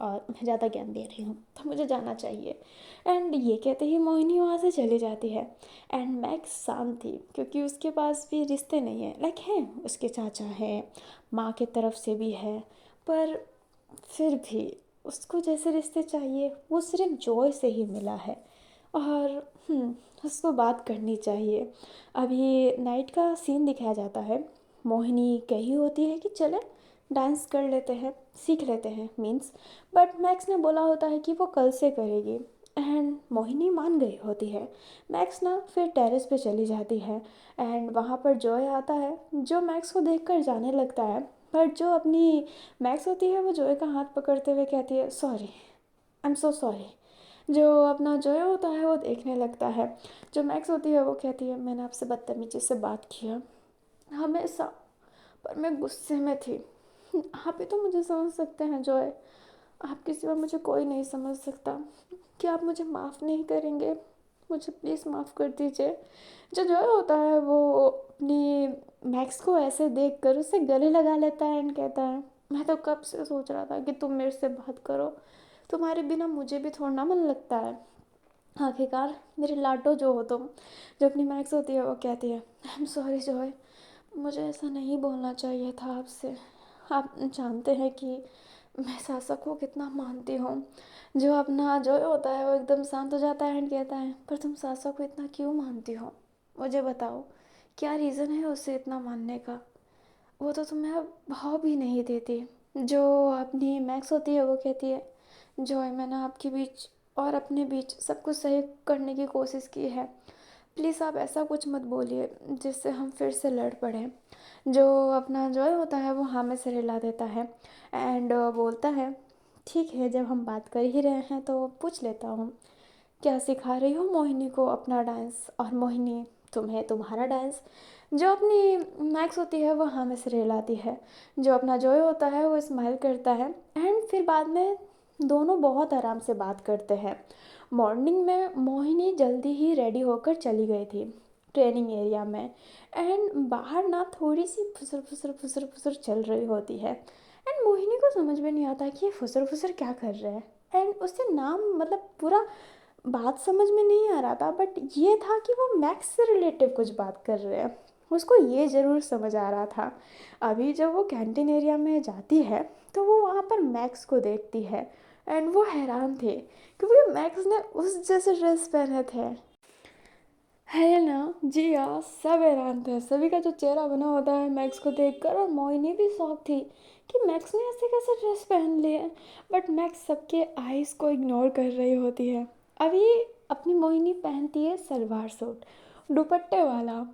[SPEAKER 1] और मैं ज़्यादा ज्ञान दे रही हूँ तो मुझे जाना चाहिए। एंड ये कहते ही मोहिनी वहाँ से चली जाती है। एंड मैक्स शांत थी क्योंकि उसके पास भी रिश्ते नहीं है, लाइक हैं, उसके चाचा हैं, माँ की तरफ से भी है, पर फिर भी उसको जैसे रिश्ते चाहिए वो सिर्फ जॉय से ही मिला है। और उसको बात करनी चाहिए। अभी नाइट का सीन दिखाया जाता है। मोहिनी कही होती है कि चले डांस कर लेते हैं, सीख लेते हैं मीन्स, बट मैक्स ने बोला होता है कि वो कल से करेगी। एंड मोहिनी मान गई होती है। मैक्स ना फिर टेरेस पे चली जाती है, एंड वहाँ पर जॉय आता है जो मैक्स को देखकर जाने लगता है। पर जो अपनी मैक्स होती है वो जॉय का हाथ पकड़ते हुए कहती है, sorry, I am so sorry. जो अपना जॉय होता है वो देखने लगता है। जो मैक्स होती है वो कहती है, मैंने आपसे बदतमीजी से बात किया हमेशा, पर मैं गुस्से में थी। आप ही तो मुझे समझ सकते हैं जॉय, आपके सिवा मुझे कोई नहीं समझ सकता। क्या आप मुझे माफ़ नहीं करेंगे? मुझे प्लीज़ माफ़ कर दीजिए। जो जॉय होता है वो अपनी मैक्स को ऐसे देख कर उसे गले लगा लेता है एंड कहता है, मैं तो कब से सोच रहा था कि तुम मेरे से बात करो, तुम्हारे बिना मुझे भी थोड़ा ना मन लगता है। आखिरकार मेरे लाडो जो हो तुम। जो अपनी मैक्स होती है वो कहती है, आई एम सॉरी जॉय, मुझे ऐसा नहीं बोलना चाहिए था आपसे। आप जानते हैं कि मैं सासा को कितना मानती हूँ। जो अपना जॉय होता है वो एकदम शांत हो जाता है एंड कहता है, पर तुम सासा को इतना क्यों मानती हो? मुझे बताओ, क्या रीज़न है उसे इतना मानने का? वो तो तुम्हें अब भाव भी नहीं देती। जो अपनी मैक्स होती है वो कहती है, जॉय मैंने आपके बीच और अपने बीच सब कुछ सही करने की कोशिश की है, प्लीज़ आप ऐसा कुछ मत बोलिए जिससे हम फिर से लड़ पड़े। जो अपना जॉय होता है वो हाँ में सिर हिला देता है एंड बोलता है, ठीक है, जब हम बात कर ही रहे हैं तो पूछ लेता हूँ, क्या सिखा रही हो मोहिनी को अपना डांस, और मोहिनी तुम्हें तुम्हारा डांस? जो अपनी मैक्स होती है वो हाँ में सिर हिलाती है। जो अपना जॉय होता है वो स्माइल करता है, एंड फिर बाद में दोनों बहुत आराम से बात करते हैं। मॉर्निंग में मोहिनी जल्दी ही रेडी होकर चली गई थी ट्रेनिंग एरिया में, एंड बाहर ना थोड़ी सी फुसर फुसर फुसर फुसर चल रही होती है। एंड मोहिनी को समझ में नहीं आता कि ये फुसर फुसर क्या कर रहे हैं। एंड उससे नाम मतलब पूरा बात समझ में नहीं आ रहा था, बट ये था कि वो मैक्स से रिलेटिव कुछ बात कर रहे हैं। उसको ये ज़रूर समझ आ रहा था। अभी जब वो कैंटीन एरिया में जाती है तो वो वहाँ पर मैक्स को देखती है, एंड वो हैरान थे क्योंकि मैक्स ने उस जैसे ड्रेस पहने थे। है ना? जी हाँ, सब हैरान थे। सभी का जो चेहरा बना होता है मैक्स को देखकर, और मोहिनी भी शॉक थी कि मैक्स ने ऐसे कैसे ड्रेस पहन ली है। बट मैक्स सबके आइज़ को इग्नोर कर रही होती है। अभी अपनी मोहिनी पहनती है सलवार सूट दुपट्टे वाला,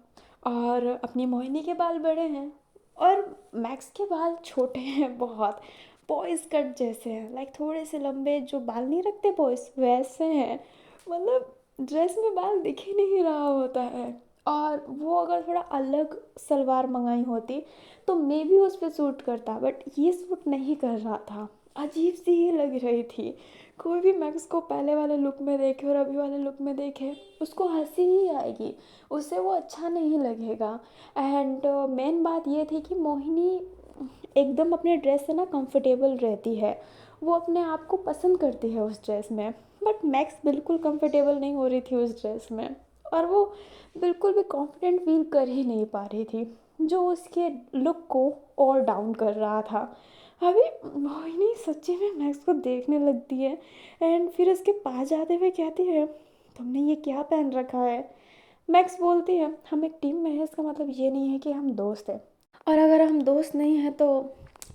[SPEAKER 1] और अपनी मोहिनी के बाल बड़े हैं और मैक्स के बाल छोटे हैं बहुत, बॉयज़ कट जैसे हैं, लाइक थोड़े से लंबे जो बाल नहीं रखते बॉयज़ वैसे हैं। मतलब ड्रेस में बाल दिख ही नहीं रहा होता है। और वो अगर थोड़ा अलग सलवार मंगाई होती तो मे भी उस पर सूट करता, बट ये सूट नहीं कर रहा था। अजीब सी ही लग रही थी। कोई भी मैक्स को पहले वाले लुक में देखे और अभी वाले लुक में देखे, उसको हंसी ही आएगी, उससे वो अच्छा नहीं लगेगा। एंड मेन बात ये थी कि मोहिनी एकदम अपने ड्रेस से ना कंफर्टेबल रहती है, वो अपने आप को पसंद करती है उस ड्रेस में। बट मैक्स बिल्कुल कंफर्टेबल नहीं हो रही थी उस ड्रेस में, और वो बिल्कुल भी कॉन्फिडेंट फील कर ही नहीं पा रही थी, जो उसके लुक को और डाउन कर रहा था। अभी मोहिनी सच्ची में मैक्स को देखने लगती है एंड फिर उसके पास जाते हुए कहती है, तुमने ये क्या पहन रखा है। मैक्स बोलती है, हम एक टीम में हैं, इसका मतलब ये नहीं है कि हम दोस्त हैं, और अगर हम दोस्त नहीं हैं तो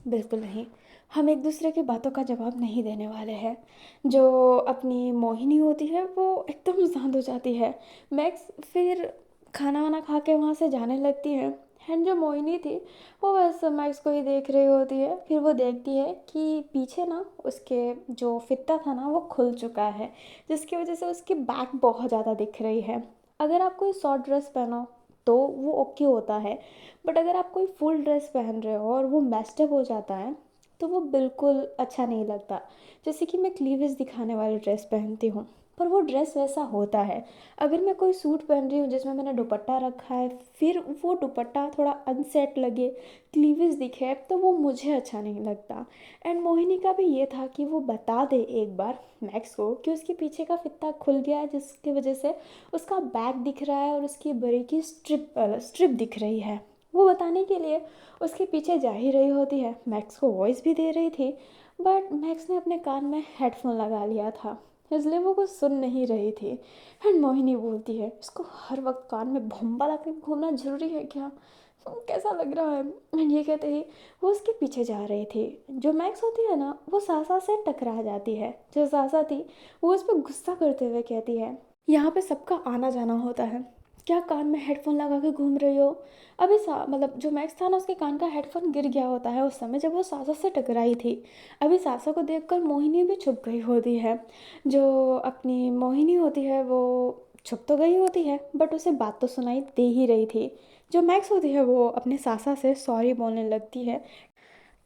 [SPEAKER 1] बिल्कुल नहीं, हम एक दूसरे की बातों का जवाब नहीं देने वाले हैं। जो अपनी मोहिनी होती है वो एकदम शांत हो जाती है। मैक्स फिर खाना वाना खा के वहाँ से जाने लगती है। एंड जो मोहिनी थी वो बस मैक्स को ही देख रही होती है। फिर वो देखती है कि पीछे ना उसके जो फित्ता था ना वो खुल चुका है, जिसकी वजह से उसकी बैक बहुत ज़्यादा दिख रही है। अगर आप कोई शॉर्ट ड्रेस पहनो तो वो ओके होता है, बट अगर आप कोई फुल ड्रेस पहन रहे हो और वो मेस्टअप हो जाता है तो वो बिल्कुल अच्छा नहीं लगता। जैसे कि मैं क्लीवेज दिखाने वाली ड्रेस पहनती हूँ, पर वो ड्रेस वैसा होता है। अगर मैं कोई सूट पहन रही हूँ जिसमें मैंने दुपट्टा रखा है, फिर वो दुपट्टा थोड़ा अनसेट लगे, क्लीवेज दिखे, तो वो मुझे अच्छा नहीं लगता। एंड मोहिनी का भी ये था कि वो बता दे एक बार मैक्स को कि उसके पीछे का फित्ता खुल गया है, जिसकी वजह से उसका बैक दिख रहा है और उसकी बड़ी की स्ट्रिप दिख रही है। वो बताने के लिए उसके पीछे जा ही रही होती है, मैक्स को वॉइस भी दे रही थी, बट मैक्स ने अपने कान में हेडफोन लगा लिया था, इसलिए वो कुछ सुन नहीं रही थी। एंड मोहिनी बोलती है, इसको हर वक्त कान में भोंबा लगा के घूमना ज़रूरी है क्या, कैसा लग रहा है। एंड ये कहते ही वो उसके पीछे जा रही थी। जो मैक्स होती है ना वो सासा से टकरा जाती है। जो सासा थी वो उस पर गुस्सा करते हुए कहती है, यहाँ पे सबका आना जाना होता है, क्या कान में हेडफोन लगा के घूम रही हो। अभी मतलब जो मैक्स था ना उसके कान का हेडफोन गिर गया होता है उस समय जब वो सासा से टकराई थी। अभी सासा को देखकर मोहिनी भी छुप गई होती है। जो अपनी मोहिनी होती है वो छुप तो गई होती है, बट उसे बात तो सुनाई दे ही रही थी। जो मैक्स होती है वो अपने सासा से सॉरी बोलने लगती है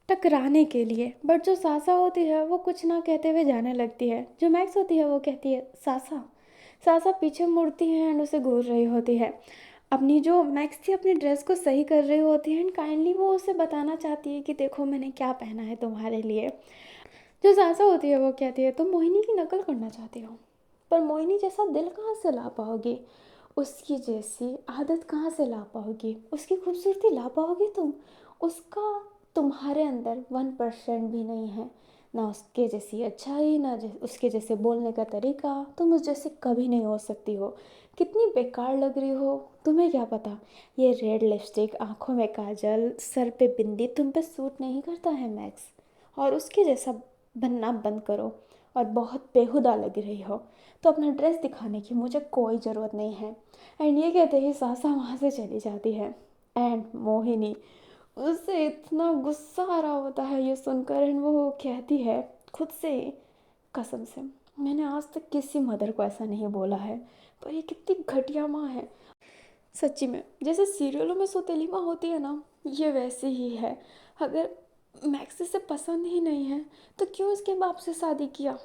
[SPEAKER 1] टकराने के लिए, बट जो सासा होती है वो कुछ ना कहते हुए जाने लगती है। जो मैक्स होती है वो कहती है सासा। सासा पीछे मुड़ती है एंड उसे घूर रही होती है। अपनी जो मैक्स थी अपनी ड्रेस को सही कर रही होती है एंड काइंडली वो उसे बताना चाहती है कि देखो मैंने क्या पहना है तुम्हारे लिए। जो सासा होती है वो कहती है तुम मोहिनी की नकल करना चाहती हो, पर मोहिनी जैसा दिल कहाँ से ला पाओगी, उसकी जैसी आदत कहाँ से ला पाओगी, उसकी खूबसूरती ला पाओगी तुम, उसका तुम्हारे अंदर 1% भी नहीं है। ना उसके जैसी अच्छाई, ना उसके जैसे बोलने का तरीका, तुम उस जैसे कभी नहीं हो सकती हो। कितनी बेकार लग रही हो, तुम्हें क्या पता ये रेड लिपस्टिक, आँखों में काजल, सर पे बिंदी तुम पे सूट नहीं करता है मैक्स, और उसके जैसा बनना बंद करो। और बहुत बेहुदा लग रही हो तो अपना ड्रेस दिखाने की मुझे कोई ज़रूरत नहीं है। एंड ये कहते ही सासा वहाँ से चली जाती है। एंड मोहिनी, उससे इतना गुस्सा आ रहा होता है ये सुनकर, एंड वो कहती है खुद से ही, कसम से मैंने आज तक किसी मदर को ऐसा नहीं बोला है, पर ये कितनी घटिया माँ है। सच्ची में जैसे सीरियलों में सौतेली माँ होती है ना, ये वैसी ही है। अगर मैक्स से पसंद ही नहीं है तो क्यों इसके बाप से शादी किया,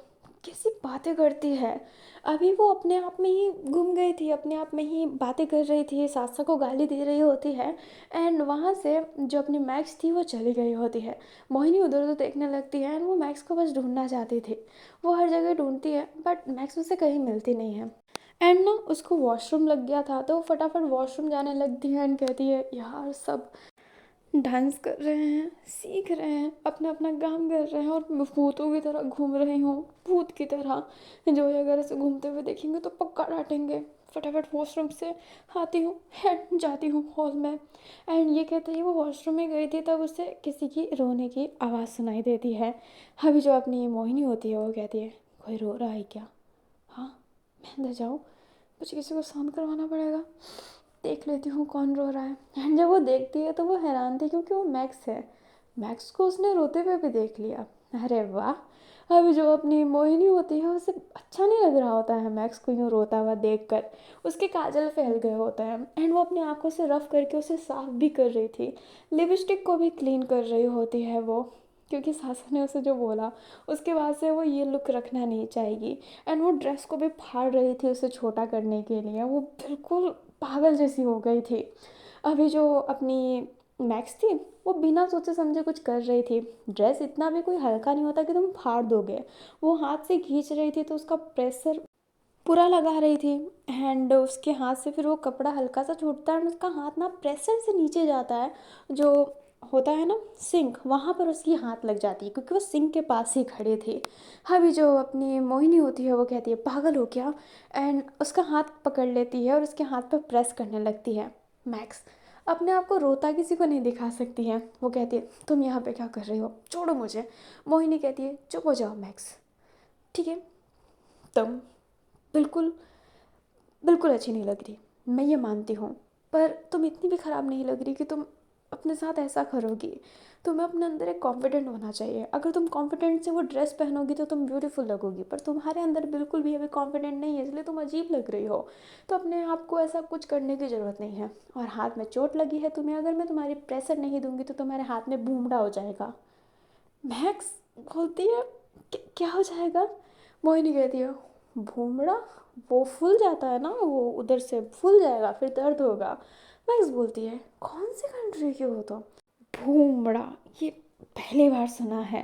[SPEAKER 1] कैसी बातें करती है। अभी वो अपने आप में ही गुम गई थी, अपने आप में ही बातें कर रही थी, सासा को गाली दे रही होती है। एंड वहाँ से जो अपनी मैक्स थी वो चली गई होती है। मोहिनी उधर उधर देखने लगती है एंड वो मैक्स को बस ढूंढना चाहती थी। वो हर जगह ढूंढती है बट मैक्स उसे कहीं मिलती नहीं है। एंड ना उसको वॉशरूम लग गया था तो वो फटाफट वॉशरूम जाने लगती है एंड कहती है, यार सब डांस कर रहे हैं, सीख रहे हैं, अपना अपना काम कर रहे हैं, और मैं भूतों की तरह घूम रही हूँ, भूत की तरह। जो ये अगर ऐसे घूमते हुए देखेंगे तो पक्का डांटेंगे। फटाफट वॉशरूम से आती हूँ एंड जाती हूँ हॉल में। एंड ये कहते ही वो वॉशरूम में गई थी तब उसे किसी की रोने की आवाज़ सुनाई देती है। अभी जो अपनी मोहिनी होती है वो कहती है, कोई रो रहा है क्या, हाँ मैं अंदर जाऊँ, मुझे किसी को शांत करवाना पड़ेगा, देख लेती हूँ कौन रो रहा है। एंड जब वो देखती है तो वो हैरान थी क्योंकि वो मैक्स है। मैक्स को उसने रोते हुए भी देख लिया। अरे वाह। अभी जो अपनी मोहिनी होती है उसे अच्छा नहीं लग रहा होता है मैक्स को यूँ रोता हुआ देखकर। उसके काजल फैल गए होते हैं एंड वो अपनी आंखों से रफ करके उसे साफ भी कर रही थी, लिपस्टिक को भी क्लीन कर रही होती है वो। क्योंकि सासा ने उसे जो बोला उसके बाद से वो ये लुक रखना नहीं चाहेगी। एंड वो ड्रेस को भी फाड़ रही थी उसे छोटा करने के लिए, वो बिल्कुल पागल जैसी हो गई थी। अभी जो अपनी मैक्स थी वो बिना सोचे समझे कुछ कर रही थी। ड्रेस इतना भी कोई हल्का नहीं होता कि तुम फाड़ दोगे। वो हाथ से खींच रही थी तो उसका प्रेशर पूरा लगा रही थी। एंड उसके हाथ से फिर वो कपड़ा हल्का सा छूटता है और उसका हाथ ना प्रेशर से नीचे जाता है, जो होता है ना सिंक, वहाँ पर उसकी हाथ लग जाती है क्योंकि वो सिंक के पास ही खड़े थे। अभी जो अपनी मोहिनी होती है वो कहती है पागल हो क्या, एंड उसका हाथ पकड़ लेती है और उसके हाथ पर प्रेस करने लगती है। मैक्स अपने आप को रोता किसी को नहीं दिखा सकती है। वो कहती है तुम यहाँ पे क्या कर रही हो, छोड़ो मुझे। मोहिनी कहती है चुप हो जाओ मैक्स, ठीक है, तुम बिल्कुल बिल्कुल अच्छी नहीं लग रही, मैं ये मानती हूँ। पर तुम इतनी भी ख़राब नहीं लग रही कि तुम अपने साथ ऐसा करोगी। तुम्हें अपने अंदर एक कॉन्फिडेंट होना चाहिए। अगर तुम कॉन्फिडेंट से वो ड्रेस पहनोगी तो तुम ब्यूटीफुल लगोगी, पर तुम्हारे अंदर बिल्कुल भी अभी कॉन्फिडेंट नहीं है, इसलिए तुम अजीब लग रही हो। तो अपने आप को ऐसा कुछ करने की ज़रूरत नहीं है। और हाथ में चोट लगी है तुम्हें, अगर मैं तुम्हारी प्रेशर नहीं दूंगी तो तुम्हारे हाथ में बूमड़ा हो जाएगा। महक बोलती है क्या हो जाएगा?" मोहिनी कहती है भूमड़ा, वो फूल जाता है ना, वो उधर से फूल जाएगा फिर दर्द होगा। मैक्स बोलती है कौन सी कंट्री के हो तुम? भूमड़ा, ये पहली बार सुना है।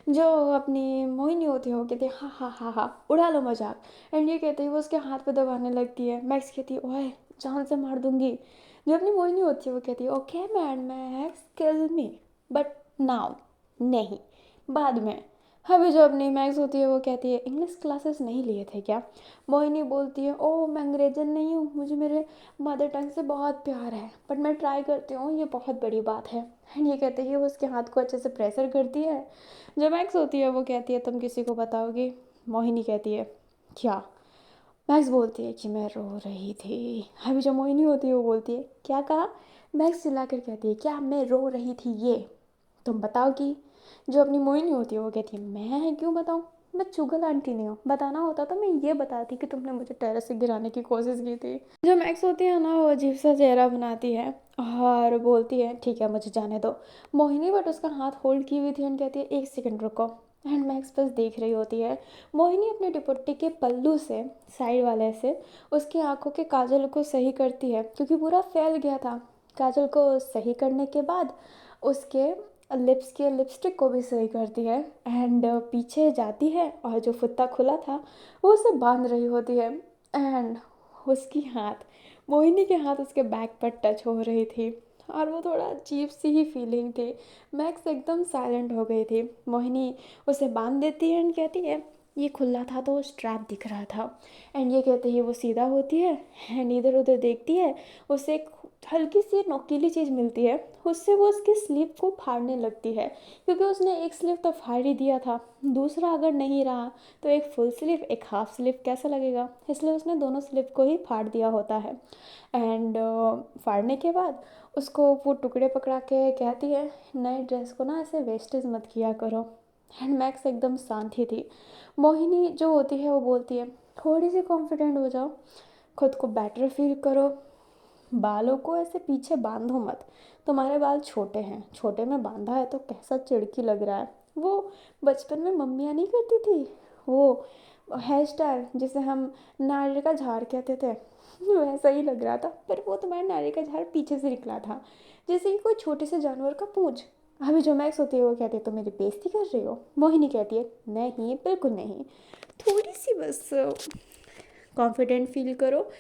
[SPEAKER 1] जो अपनी मोहिनी होती है वो कहती है हाँ हाँ हाँ हाँ उड़ा लो मजाक। एंड ये कहते ही वो उसके हाथ पे दबाने लगती है। मैक्स कहती है ओए जान से मार दूंगी। जो अपनी मोहिनी होती है वो कहती है okay mad max kill me, but now नहीं, बाद में। अभी जो अपनी मैक्स होती है वो कहती है इंग्लिश क्लासेस नहीं लिए थे क्या? मोहिनी बोलती है ओ मैं अंग्रेजन नहीं हूँ, मुझे मेरे मदर टंग से बहुत प्यार है, बट मैं ट्राई करती हूँ, ये बहुत बड़ी बात है। एंड ये कहते ही वो उसके हाथ को अच्छे से प्रेशर करती है। जो मैक्स होती है वो कहती है तुम किसी को बताओगी? मोहिनी कहती है क्या? मैक्स बोलती है कि मैं रो रही थी। अभी जो मोहिनी होती है वो बोलती है क्या कहा? मैक्स चिल्लाकर कहती है क्या मैं रो रही थी ये तुम बताओगी? जो अपनी मोहिनी होती है वो कहती है मैं क्यों बताऊँ, मैं चुगल आंटी नहीं हूँ, बताना होता तो मैं ये बताती कि तुमने मुझे टेरेस से गिराने की कोशिश की थी। जो मैक्स होती है ना वो अजीब सा चेहरा बनाती है और बोलती है ठीक है मुझे जाने दो। मोहिनी बट उसका हाथ होल्ड की हुई थी एंड कहती है एक सेकंड रुको। एंड मैक्स बस देख रही होती है। मोहिनी अपने दुपट्टे के पल्लू से, साइड वाले से, उसकी आंखों के काजल को सही करती है क्योंकि पूरा फैल गया था। काजल को सही करने के बाद उसके लिप्स के लिपस्टिक को भी सही करती है। एंड पीछे जाती है और जो फुत्ता खुला था वो उसे बांध रही होती है। एंड उसकी हाथ, मोहिनी के हाथ उसके बैक पर टच हो रही थी और वो थोड़ा अजीब सी ही फीलिंग थी। मैक्स एकदम साइलेंट हो गई थी। मोहिनी उसे बांध देती है एंड कहती है ये खुला था तो स्ट्रैप दिख रहा था। एंड ये कहते ही वो सीधा होती है एंड इधर उधर देखती है। उसे एक हल्की सी नोकीली चीज़ मिलती है, उससे वो उसकी स्लीव को फाड़ने लगती है क्योंकि उसने एक स्लीव तो फाड़ ही दिया था, दूसरा अगर नहीं रहा तो एक फुल स्लीव एक हाफ स्लीव कैसा लगेगा, इसलिए उसने दोनों स्लीव को ही फाड़ दिया होता है। एंड फाड़ने के बाद उसको वो टुकड़े पकड़ा के कहती है नए ड्रेस को ना ऐसे वेस्टेज मत किया करो। एंड मैक्स एकदम शांति थी। मोहिनी जो होती है वो बोलती है थोड़ी सी कॉन्फिडेंट हो जाओ, खुद को बेटर फील करो, बालों को ऐसे पीछे बांधो मत, तुम्हारे बाल छोटे हैं, छोटे में बांधा है तो कैसा चिड़की लग रहा है। वो बचपन में मम्मियाँ नहीं करती थी वो हेयर स्टाइल जिसे हम नारियल का झाड़ कहते थे, वैसा ही लग रहा था, पर वो तुम्हारा नारियल का झाड़ पीछे से निकला था जैसे कि कोई छोटे से जानवर का पूंछ। अभी जो मैक्स होती है वो कहती है तुम मेरी बेइज्जती कर रही हो। मोहिनी कहती है नहीं बिल्कुल नहीं, थोड़ी सी बस कॉन्फिडेंट फील करो,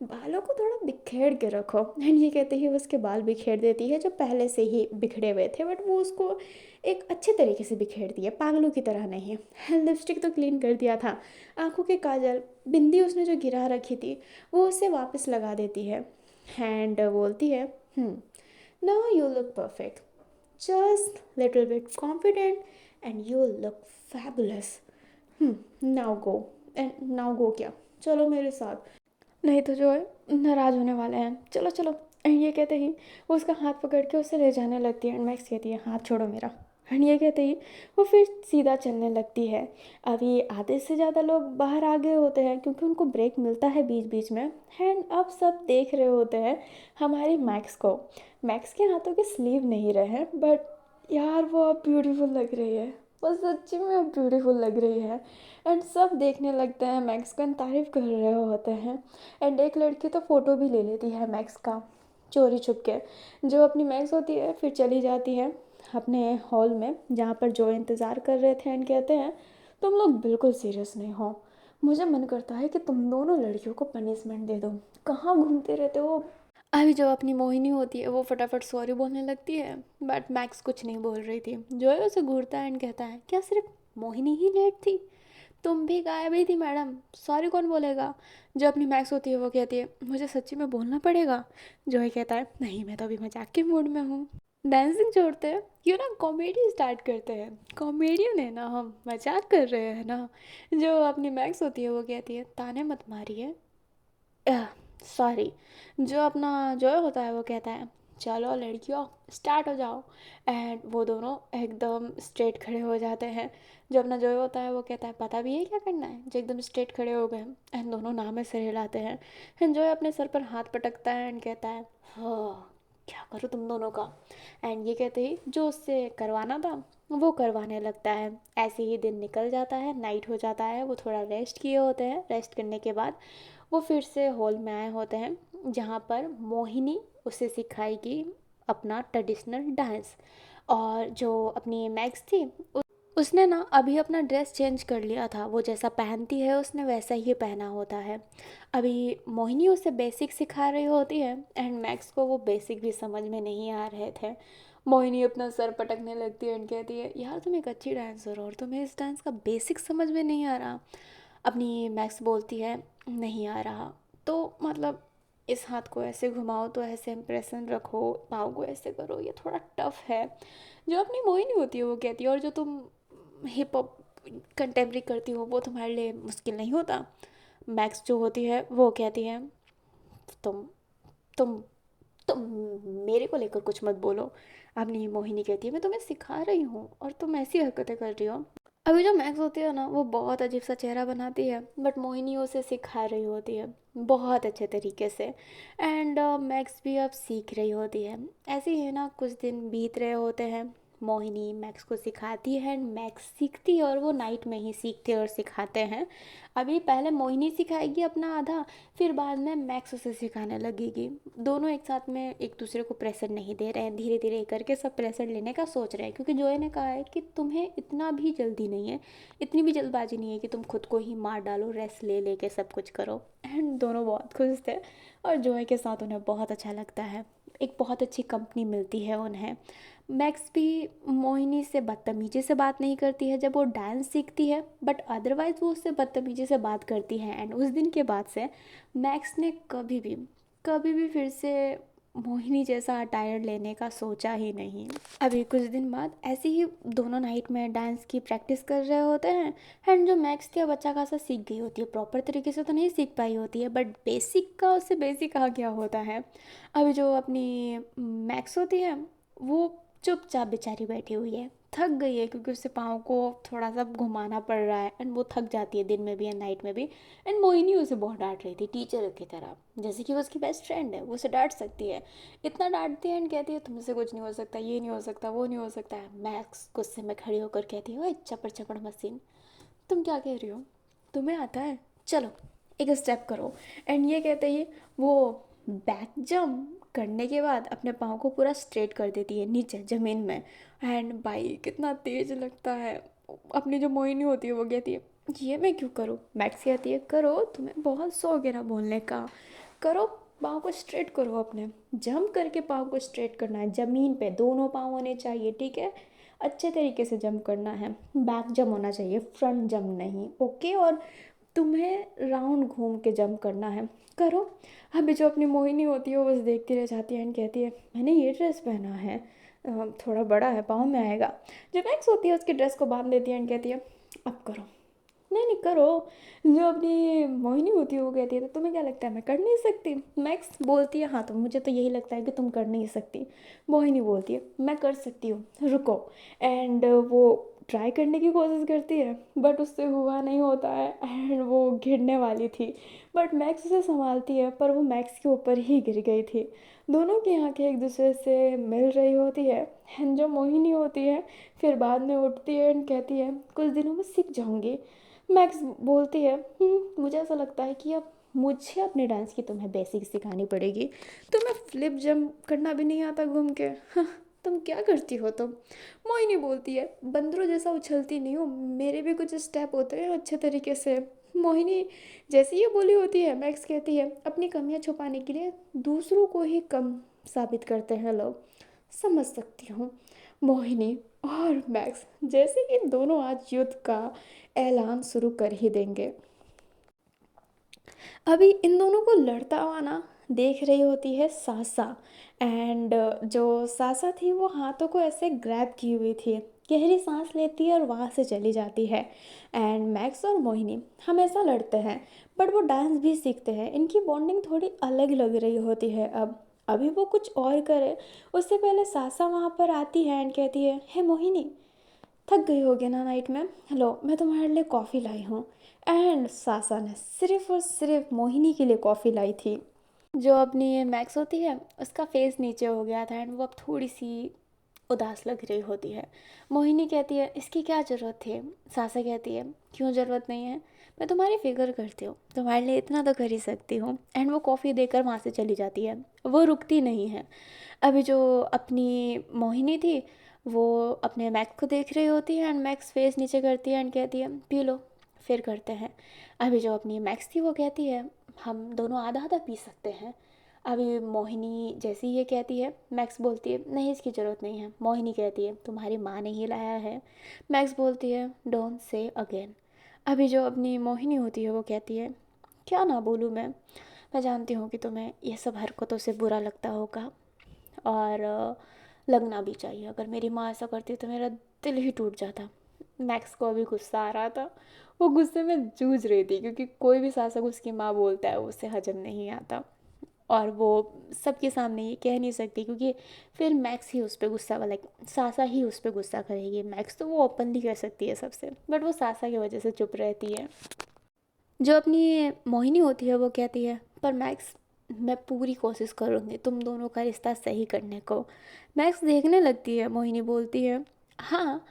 [SPEAKER 1] बालों को थोड़ा बिखेर के रखो। एंड ये कहते ही वो उसके बाल बिखेर देती है जो पहले से ही बिखरे हुए थे, बट वो उसको एक अच्छे तरीके से बिखेरती है, पागलों की तरह नहीं। लिपस्टिक तो क्लीन कर दिया था, आंखों के काजल, बिंदी उसने जो गिरा रखी थी वो उसे वापस लगा देती है। एंड बोलती है now you look perfect, just little bit confident and you look fabulous. Now go, and now go क्या, चलो मेरे साथ, नहीं तो जो है नाराज़ होने वाले हैं, चलो चलो। एंड ये कहते ही वो उसका हाथ पकड़ के उसे ले जाने लगती है। एंड मैक्स कहती है हाथ छोड़ो मेरा। एंड ये कहते ही वो फिर सीधा चलने लगती है। अभी आधे से ज़्यादा लोग बाहर आ गए होते हैं क्योंकि उनको ब्रेक मिलता है बीच बीच में। एंड अब सब देख रहे होते हैं हमारी मैक्स को। मैक्स के हाथों के स्लीव नहीं रहे हैं, बट यार वो अब ब्यूटीफुल लग रही है, वो सच्ची में अब ब्यूटीफुल लग रही है। एंड सब देखने लगते हैं मैक्स का, तारीफ कर रहे होते हैं। एंड एक लड़की तो फ़ोटो भी ले लेती है मैक्स का, चोरी छुप के। जो अपनी मैक्स होती है फिर चली जाती है अपने हॉल में जहाँ पर जो इंतज़ार कर रहे थे, एंड कहते हैं तुम लोग बिल्कुल सीरियस नहीं हो, मुझे मन करता है कि तुम दोनों लड़कियों को पनिशमेंट दे दो, कहाँ घूमते रहते हो। अभी जो अपनी मोहिनी होती है वो फटाफट सॉरी बोलने लगती है, बट मैक्स कुछ नहीं बोल रही थी। जो है उसे घूरता है एंड कहता है क्या सिर्फ मोहिनी ही लेट थी, तुम भी गायब ही थी मैडम, सॉरी कौन बोलेगा। जो अपनी मैक्स होती है वो कहती है मुझे सच्ची में बोलना पड़ेगा। जो है कहता है नहीं मैं तो अभी मजाक के मूड में हूँ। डांसिंग छोड़ते हैं, क्यों ना कॉमेडी स्टार्ट करते हैं, कॉमेडियन है ना हम, मजाक कर रहे हैं ना। जो अपनी मैक्स होती है वो कहती है ताने मत मारिए, सॉरी। जो अपना जॉय होता है वो कहता है चलो लड़कियों स्टार्ट हो जाओ। एंड वो दोनों एकदम स्ट्रेट खड़े हो जाते हैं। जो अपना जॉय होता है वो कहता है पता भी है क्या करना है। जो एकदम स्ट्रेट खड़े हो गए एंड दोनों नाम में सिर हिलाते हैं। एंड जॉय अपने सर पर हाथ पटकता है एंड कहता है हाँ क्या करूँ तुम दोनों का। एंड ये कहते ही जो उससे करवाना था वो करवाने लगता है। ऐसे ही दिन निकल जाता है, नाइट हो जाता है, वो थोड़ा रेस्ट किए होते हैं। रेस्ट करने के बाद वो फिर से हॉल में आए होते हैं जहाँ पर मोहिनी उसे सिखाएगी अपना ट्रेडिशनल डांस। और जो अपनी मैक्स थी उसने ना अभी अपना ड्रेस चेंज कर लिया था, वो जैसा पहनती है उसने वैसा ही पहना होता है। अभी मोहिनी उसे बेसिक सिखा रही होती है एंड मैक्स को वो बेसिक भी समझ में नहीं आ रहे थे। मोहिनी अपना सर पटकने लगती है एंड कहती है यार तुम एक अच्छी डांसर हो और तुम्हें इस डांस का बेसिक समझ में नहीं आ रहा। अपनी मैक्स बोलती है नहीं आ रहा तो मतलब इस हाथ को ऐसे घुमाओ तो ऐसे इम्प्रेशन रखो, पाँव को ऐसे करो, ये थोड़ा टफ है। जो अपनी मोहिनी होती है वो कहती है और जो तुम हिप हॉप कंटेम्प्रेरी करती हो वो तुम्हारे लिए मुश्किल नहीं होता। मैक्स जो होती है वो कहती है तुम तुम तुम मेरे को लेकर कुछ मत बोलो। अपनी मोहिनी कहती है मैं तुम्हें सिखा रही हूँ और तुम ऐसी हरकतें कर रही हो। अभी जो मैक्स होती है ना वो बहुत अजीब सा चेहरा बनाती है, बट मोहिनी उसे सिखा रही होती है बहुत अच्छे तरीके से। एंड मैक्स भी अब सीख रही होती है। ऐसे ही है ना, कुछ दिन बीत रहे होते हैं। मोहिनी मैक्स को सिखाती है एंड मैक्स सीखती है, और वो नाइट में ही सीखते और सिखाते हैं। अभी पहले मोहिनी सिखाएगी अपना आधा, फिर बाद में मैक्स उसे सिखाने लगेगी। दोनों एक साथ में एक दूसरे को प्रेशर नहीं दे रहे हैं, धीरे धीरे करके सब प्रेशर लेने का सोच रहे हैं, क्योंकि जोए ने कहा है कि तुम्हें इतना भी जल्दी नहीं है, इतनी भी जल्दबाजी नहीं है कि तुम खुद को ही मार डालो, रेस्ट ले लेके सब कुछ करो। एंड दोनों बहुत खुश थे और जोए के साथ उन्हें बहुत अच्छा लगता है। एक बहुत अच्छी कंपनी मिलती है उन्हें। मैक्स भी मोहिनी से बदतमीजी से बात नहीं करती है जब वो डांस सीखती है, बट अदरवाइज़ वो उससे बदतमीजी से बात करती है। एंड उस दिन के बाद से मैक्स ने कभी भी फिर से मोहिनी जैसा अटायर लेने का सोचा ही नहीं। अभी कुछ दिन बाद ऐसे ही दोनों नाइट में डांस की प्रैक्टिस कर रहे होते हैं। एंड जो मैक्स थी अब अच्छा खासा सीख गई होती है, प्रॉपर तरीके से तो नहीं सीख पाई होती है, बट बेसिक का उससे बेसिक कहा गया होता है। अभी जो अपनी मैक्स होती है वो चुपचाप बेचारी बैठी हुई है, थक गई है क्योंकि उससे पाँव को थोड़ा सा घुमाना पड़ रहा है एंड वो थक जाती है दिन में भी एंड नाइट में भी। एंड मोहिनी उसे बहुत डांट रही थी टीचर की तरह, जैसे कि वो उसकी बेस्ट फ्रेंड है, वो उसे डांट सकती है। इतना डांटती है एंड कहती है तुमसे कुछ नहीं हो सकता, ये नहीं हो सकता, वो नहीं हो सकता है। मैक्स गुस्से में खड़ी होकर कहती है ओए चपड़ चपड़ मशीन, तुम क्या कह रही हो, तुम्हें आता है, चलो एक स्टेप करो। एंड ये कहते ही वो बैक जंप करने के बाद अपने पाँव को पूरा स्ट्रेट कर देती है नीचे ज़मीन में। एंड भाई कितना तेज लगता है। अपनी जो मोहिनी होती है वो कहती है ये मैं क्यों करूँ। मैक्स कहती है करो, तुम्हें बहुत शौक है ना बोलने का, करो, पाँव को स्ट्रेट करो, अपने जंप करके पाँव को स्ट्रेट करना है, ज़मीन पे दोनों पाँव होने चाहिए, ठीक है, अच्छे तरीके से जंप करना है, बैक जंप होना चाहिए, फ्रंट जंप नहीं, ओके। और तुम्हें राउंड घूम के जंप करना है, करो। अभी जो अपनी मोहिनी होती है वो बस देखती रह जाती है एंड कहती है मैंने ये ड्रेस पहना है, थोड़ा बड़ा है, पाँव में आएगा। जब मैक्स होती है उसकी ड्रेस को बांध देती है एंड कहती है अब करो, नहीं नहीं करो। जो अपनी मोहिनी होती है वो कहती है तो तुम्हें क्या लगता है मैं कर नहीं सकती। मैक्स बोलती है हाँ तो मुझे तो यही लगता है कि तुम कर नहीं सकती। मोहिनी बोलती है मैं कर सकती हूँ, रुको। एंड वो ट्राई करने की कोशिश करती है बट उससे हुआ नहीं होता है एंड वो गिरने वाली थी। बट मैक्स उसे संभालती है पर वो मैक्स के ऊपर ही गिर गई थी। दोनों की आंखें एक दूसरे से मिल रही होती है एंड जो मोहिनी होती है फिर बाद में उठती है एंड कहती है कुछ दिनों में सीख जाऊंगी। मैक्स बोलती है मुझे ऐसा लगता है कि अब मुझे अपने डांस की तुम्हें बेसिक सिखानी पड़ेगी। तुम्हें फ्लिप जंप करना भी नहीं आता घूम के। हाँ, तुम क्या करती हो तुम। मोहिनी बोलती है बंदरों जैसा उछलती नहीं हूँ, मेरे भी कुछ स्टेप होते हैं अच्छे तरीके से। मोहिनी जैसे ये बोली होती है मैक्स कहती है अपनी कमियां छुपाने के लिए दूसरों को ही कम साबित करते हैं लोग। समझ सकती हूँ। मोहिनी और मैक्स जैसे कि दोनों आज युद्ध का ऐलान शुरू कर ही देंगे। अभी इन दोनों को लड़ता हुआ ना देख रही होती है सासा। एंड जो सासा थी वो हाथों को ऐसे ग्रैब की हुई थी, गहरी सांस लेती है और वहाँ से चली जाती है। एंड मैक्स और मोहिनी हमेशा लड़ते हैं बट वो डांस भी सीखते हैं। इनकी बॉन्डिंग थोड़ी अलग लग रही होती है अब। अभी वो कुछ और करे उससे पहले सासा वहाँ पर आती है एंड कहती है हे मोहिनी, थक गई होगी ना नाइट में, हेलो मैं तुम्हारे लिए कॉफ़ी लाई हूँ। एंड सासा ने सिर्फ और सिर्फ मोहिनी के लिए कॉफ़ी लाई थी। जो अपनी ये मैक्स होती है उसका फेस नीचे हो गया था एंड वो अब थोड़ी सी उदास लग रही होती है। मोहिनी कहती है इसकी क्या ज़रूरत थी। सासा कहती है क्यों ज़रूरत नहीं है, मैं तुम्हारी फिक्र करती हूँ, तुम्हारे लिए इतना तो कर ही सकती हूँ। एंड वो कॉफ़ी देकर वहाँ से चली जाती है, वो रुकती नहीं है। अभी जो अपनी मोहिनी थी वो अपने मैक्स को देख रही होती है एंड मैक्स फेस नीचे करती है एंड कहती है पी लो फिर करते हैं। अभी जो अपनी मैक्स थी वो कहती है हम दोनों आधा आधा पी सकते हैं। अभी मोहिनी जैसी ये कहती है मैक्स बोलती है नहीं इसकी ज़रूरत नहीं है। मोहिनी कहती है तुम्हारी माँ ने ही लाया है। मैक्स बोलती है डोंट से अगेन। अभी जो अपनी मोहिनी होती है वो कहती है क्या ना बोलूँ मैं जानती हूँ कि तुम्हें ये सब हरकतों से बुरा लगता होगा और लगना भी चाहिए। अगर मेरी माँ ऐसा करती तो मेरा दिल ही टूट जाता। मैक्स को अभी गुस्सा आ रहा था, वो गुस्से में जूझ रही थी क्योंकि कोई भी शासक उसकी माँ बोलता है उसे हजम नहीं आता और वो सबके सामने ये कह नहीं सकती क्योंकि फिर मैक्स ही उस पर गुस्सा लाइक सासा ही उस पर गुस्सा करेगी। मैक्स तो वो ओपनली कर सकती है सबसे बट वो सासा की वजह से चुप रहती है। जो अपनी मोहिनी होती है वो कहती है पर मैक्स मैं पूरी कोशिश करूँगी तुम दोनों का रिश्ता सही करने को। मैक्स देखने लगती है, मोहिनी बोलती है हाँ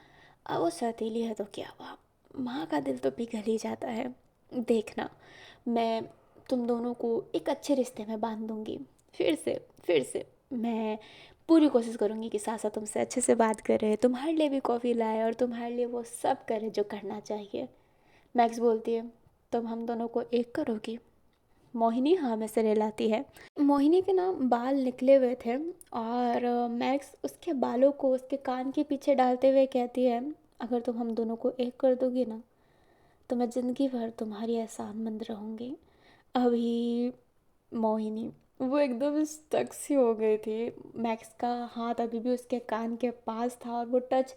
[SPEAKER 1] अब वो सतीली है तो क्या हुआ, माँ का दिल तो पिघल ही जाता है। देखना मैं तुम दोनों को एक अच्छे रिश्ते में बांध दूँगी। फिर से मैं पूरी कोशिश करूँगी कि सासा तुमसे अच्छे से बात करे, तुम्हारे लिए भी कॉफ़ी लाए और तुम्हारे लिए वो सब करे जो करना चाहिए। मैक्स बोलती है तुम हम दोनों को एक करोगी। मोहिनी हाँ में सिर हिलाती है। मोहिनी के ना बाल निकले हुए थे और मैक्स उसके बालों को उसके कान के पीछे डालते हुए कहती है अगर तुम हम दोनों को एक कर दोगी ना तो मैं ज़िंदगी भर तुम्हारी एहसानमंद रहूँगी। अभी मोहिनी वो एकदम स्टक सी हो गई थी। मैक्स का हाथ अभी भी उसके कान के पास था और वो टच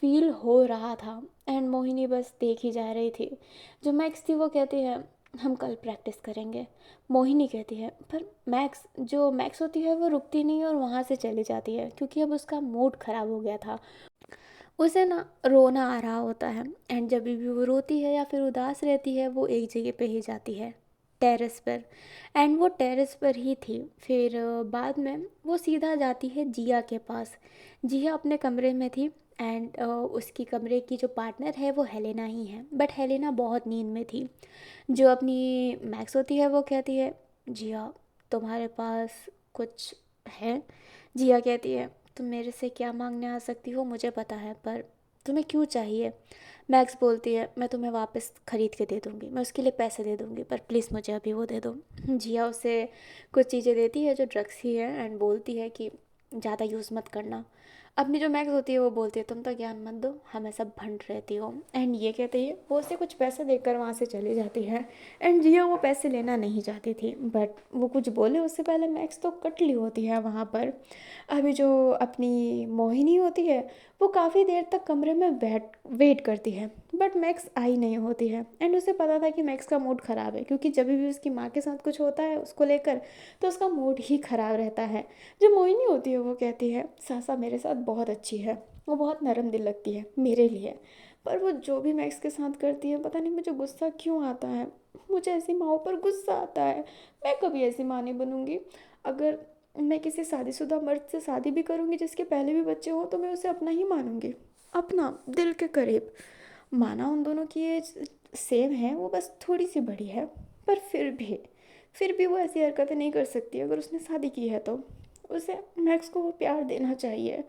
[SPEAKER 1] फील हो रहा था एंड मोहिनी बस देख ही जा रही थी। जो मैक्स थी वो कहती है हम कल प्रैक्टिस करेंगे। मोहिनी कहती है पर मैक्स, जो मैक्स होती है वो रुकती नहीं और वहाँ से चली जाती है क्योंकि अब उसका मूड ख़राब हो गया था। उसे ना रोना आ रहा होता है एंड जब भी वो रोती है या फिर उदास रहती है वो एक जगह पे ही जाती है, टेरेस पर। एंड वो टेरेस पर ही थी। फिर बाद में वो सीधा जाती है जिया के पास। जिया अपने कमरे में थी एंड उसकी कमरे की जो पार्टनर है वो हेलेना ही है बट हेलेना बहुत नींद में थी। जो अपनी मैक्स होती है वो कहती है जिया तुम्हारे पास कुछ है। जिया कहती है तुम मेरे से क्या मांगने आ सकती हो मुझे पता है पर तुम्हें क्यों चाहिए। मैक्स बोलती है मैं तुम्हें वापस ख़रीद के दे दूँगी, मैं उसके लिए पैसे दे दूँगी पर प्लीज़ मुझे अभी वो दे दो। जिया उसे कुछ चीज़ें देती है जो ड्रग्स ही है एंड बोलती है कि ज़्यादा यूज़ मत करना। अपनी जो मैक्स होती है वो बोलती है तुम तो ज्ञान मत दो, हमेशा भंड रहती हो। एंड ये कहते ही वो उसे कुछ पैसे देकर वहाँ से चली जाती है। एंड जिया वो पैसे लेना नहीं चाहती थी बट वो कुछ बोले उससे पहले मैक्स तो कट ली होती है वहाँ पर। अभी जो अपनी मोहिनी होती है वो काफ़ी देर तक कमरे में बैठ वेट करती है बट मैक्स आई नहीं होती है। एंड उसे पता था कि मैक्स का मूड ख़राब है क्योंकि जब भी उसकी माँ के साथ कुछ होता है उसको लेकर तो उसका मूड ही ख़राब रहता है। जो मोहिनी होती है वो कहती है सासा मेरे साथ बहुत अच्छी है, वो बहुत नरम दिल लगती है मेरे लिए। पर वो जो भी मैक्स के साथ करती है, पता नहीं मुझे गुस्सा क्यों आता है। मुझे ऐसी माँओं पर गुस्सा आता है। मैं कभी ऐसी माँ नहीं बनूंगी। अगर मैं किसी शादीशुदा मर्द से शादी भी करूंगी जिसके पहले भी बच्चे हों, तो मैं उसे अपना ही मानूंगी, अपना, दिल के करीब। माना उन दोनों की एज सेम है, वो बस थोड़ी सी बड़ी है, पर फिर भी वो ऐसी हरकतें नहीं कर सकती। अगर उसने शादी की है तो उसे मैक्स को वो प्यार देना चाहिए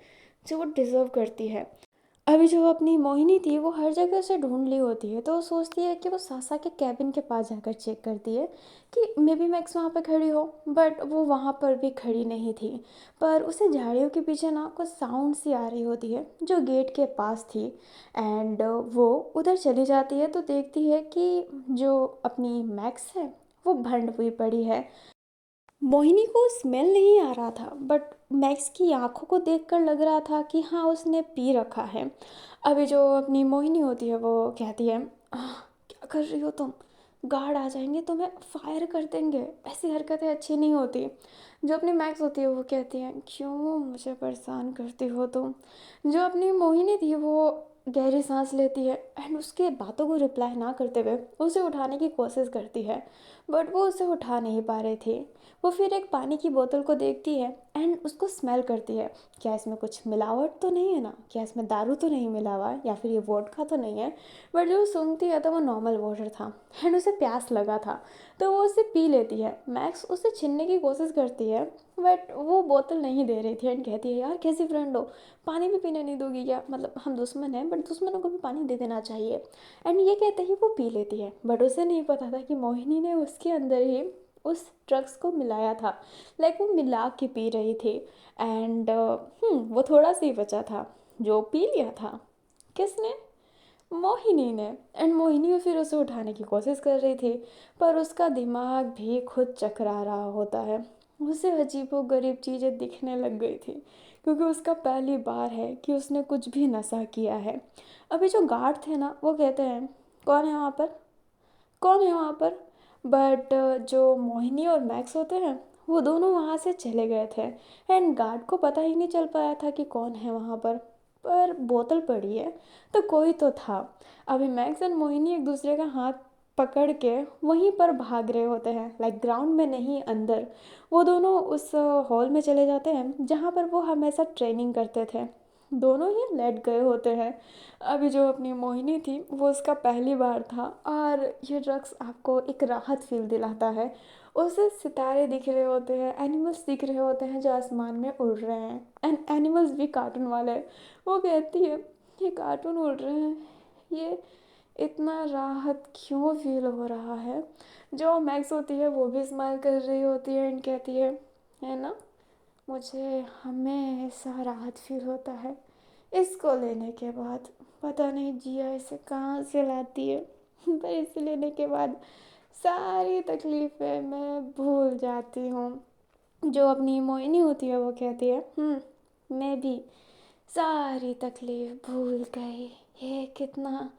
[SPEAKER 1] जो वो डिज़र्व करती है। अभी जो अपनी मोहिनी थी, वो हर जगह से ढूंढ ली होती है, तो वो सोचती है कि वो सासा के कैबिन के पास जाकर चेक करती है कि मे बी मैक्स वहाँ पर खड़ी हो। बट वो वहाँ पर भी खड़ी नहीं थी। पर उसे झाड़ियों के पीछे ना कुछ साउंड सी आ रही होती है जो गेट के पास थी। एंड वो उधर चली जाती है तो देखती है कि जो अपनी मैक्स है वो भंड हुई पड़ी है। मोहिनी को स्मेल नहीं आ रहा था, बट मैक्स की आंखों को देखकर लग रहा था कि हाँ, उसने पी रखा है। अभी जो अपनी मोहिनी होती है वो कहती है, क्या कर रही हो तुम? गार्ड आ जाएंगे, तुम्हें फायर कर देंगे, ऐसी हरकतें अच्छी नहीं होती। जो अपनी मैक्स होती है वो कहती है, क्यों मुझे परेशान करती हो तुम? जो अपनी मोहिनी थी वो गहरी सांस लेती है एंड उसके बातों को रिप्लाई ना करते हुए उसे उठाने की कोशिश करती है। बट वो उसे उठा नहीं पा रही थी। वो फिर एक पानी की बोतल को देखती है एंड उसको स्मेल करती है। क्या इसमें कुछ मिलावट तो नहीं है ना? क्या इसमें दारू तो नहीं मिला हुआ है, या फिर ये वोडका तो नहीं है? बट जो सूंघती है तो वो नॉर्मल वाटर था एंड उसे प्यास लगा था, तो वो उसे पी लेती है। मैक्स उसे छीनने की कोशिश करती है, बट वो बोतल नहीं दे रही थी एंड कहती है, यार कैसी फ्रेंड हो, पानी भी पीने नहीं दोगी क्या? मतलब हम दुश्मन हैं, बट दुश्मनों को भी पानी दे देना चाहिए। एंड ये कहते ही वो पी लेती है। बट उसे नहीं पता था कि मोहिनी ने उसके अंदर ही उस ड्रग्स को मिलाया था। लाइक वो मिला के पी रही थी। एंड वो थोड़ा सा ही बचा था जो पी लिया था। किसने? मोहिनी ने। एंड मोहिनी फिर उसे उठाने की कोशिश कर रही थी, पर उसका दिमाग भी खुद चकरा रहा होता है। उसे अजीबोगरीब चीज़ें दिखने लग गई थी, क्योंकि उसका पहली बार है कि उसने कुछ भी नशा किया है। अभी जो गार्ड थे ना, वो कहते हैं, कौन है वहाँ पर, कौन है वहाँ पर? बट जो मोहिनी और मैक्स होते हैं, वो दोनों वहाँ से चले गए थे। एंड गार्ड को पता ही नहीं चल पाया था कि कौन है वहाँ पर बोतल पड़ी है तो कोई तो था। अभी मैक्स एंड मोहिनी एक दूसरे का हाथ पकड़ के वहीं पर भाग रहे होते हैं, लाइक ग्राउंड में नहीं, अंदर। वो दोनों उस हॉल में चले जाते हैं जहाँ पर वो हमेशा ट्रेनिंग करते थे। दोनों ही लेट गए होते हैं। अभी जो अपनी मोहिनी थी वो उसका पहली बार था, और ये ड्रग्स आपको एक राहत फील दिलाता है। उसे सितारे दिख रहे होते हैं, एनिमल्स दिख रहे होते हैं जो आसमान में उड़ रहे हैं, एंड एनिमल्स भी कार्टून वाले। वो कहती है, ये कार्टून उड़ रहे हैं, ये इतना राहत क्यों फील हो रहा है? जो मैक्स होती है वो भी स्माइल कर रही होती है एंड कहती है ना, मुझे हमेशा राहत फील होता है इसको लेने के बाद। पता नहीं जिया इसे कहाँ से लाती है, पर इसे लेने के बाद सारी तकलीफ़ें मैं भूल जाती हूँ। जो अपनी मोहिनी होती है वो कहती है, मैं भी सारी तकलीफ भूल गई, ये कितना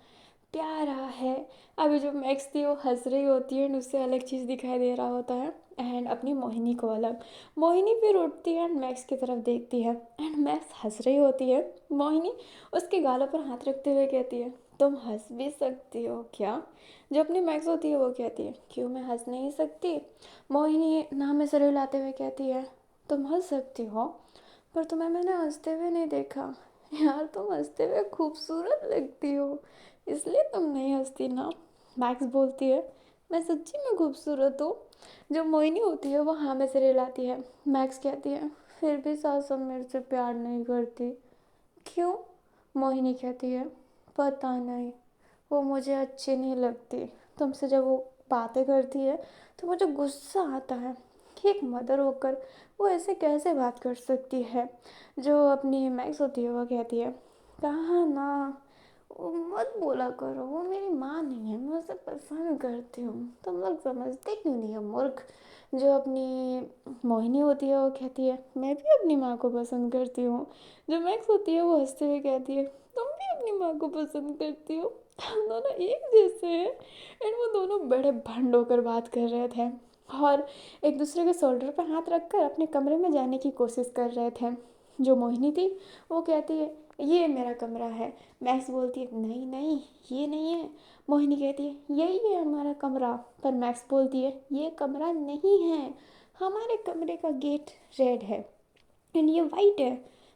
[SPEAKER 1] प्यारा है। अभी जो मैक्स थी वो हंस रही होती है एंड उससे अलग चीज़ दिखाई दे रहा होता है, एंड अपनी मोहिनी को अलग। मोहिनी फिर उठती है एंड मैक्स की तरफ देखती है एंड मैक्स हंस रही होती है। मोहिनी उसके गालों पर हाथ रखते हुए कहती है, तुम हंस भी सकती हो क्या? जो अपनी मैक्स होती है वो कहती है, क्यों मैं हंस नहीं सकती? मोहिनी नाम में सर हिलाते हुए कहती है, तुम हंस सकती हो, पर तुम्हें मैंने हंसते हुए नहीं देखा। यार तुम हंसते हुए खूबसूरत लगती हो, इसलिए तुम नहीं हंसती ना? मैक्स बोलती है, मैं सच्ची में खूबसूरत हूँ। जो मोहिनी होती है वो हाँ में सिर हिलाती है। मैक्स कहती है, फिर भी सासम मेरे से प्यार नहीं करती। क्यों? मोहिनी कहती है, पता नहीं, वो मुझे अच्छी नहीं लगती। तुमसे जब वो बातें करती है तो मुझे गुस्सा आता है कि एक मदर होकर वो ऐसे कैसे बात कर सकती है। जो अपनी मैक्स होती है वो कहती है, कहा ना, वो मत बोला करो, वो मेरी माँ नहीं है, मैं उसे पसंद करती हूँ, तुम लोग समझते क्यों नहीं हो मूर्ख? जो अपनी मोहिनी होती है वो कहती है, मैं भी अपनी माँ को पसंद करती हूँ। जो मैक्स होती है वो हंसते हुए कहती है, तुम भी अपनी माँ को पसंद करती हो, हम दोनों एक जैसे हैं। एंड वो दोनों बड़े भंड होकर बात कर रहे थे और एक दूसरे के शोल्डर पर हाथ रखकर अपने कमरे में जाने की कोशिश कर रहे थे। जो मोहिनी थी वो कहती है ये मेरा कमरा है। मैक्स बोलती है नहीं नहीं ये नहीं है। मोहिनी कहती है यही है हमारा कमरा। पर मैक्स बोलती है ये कमरा नहीं है, हमारे कमरे का गेट रेड है एंड ये वाइट है,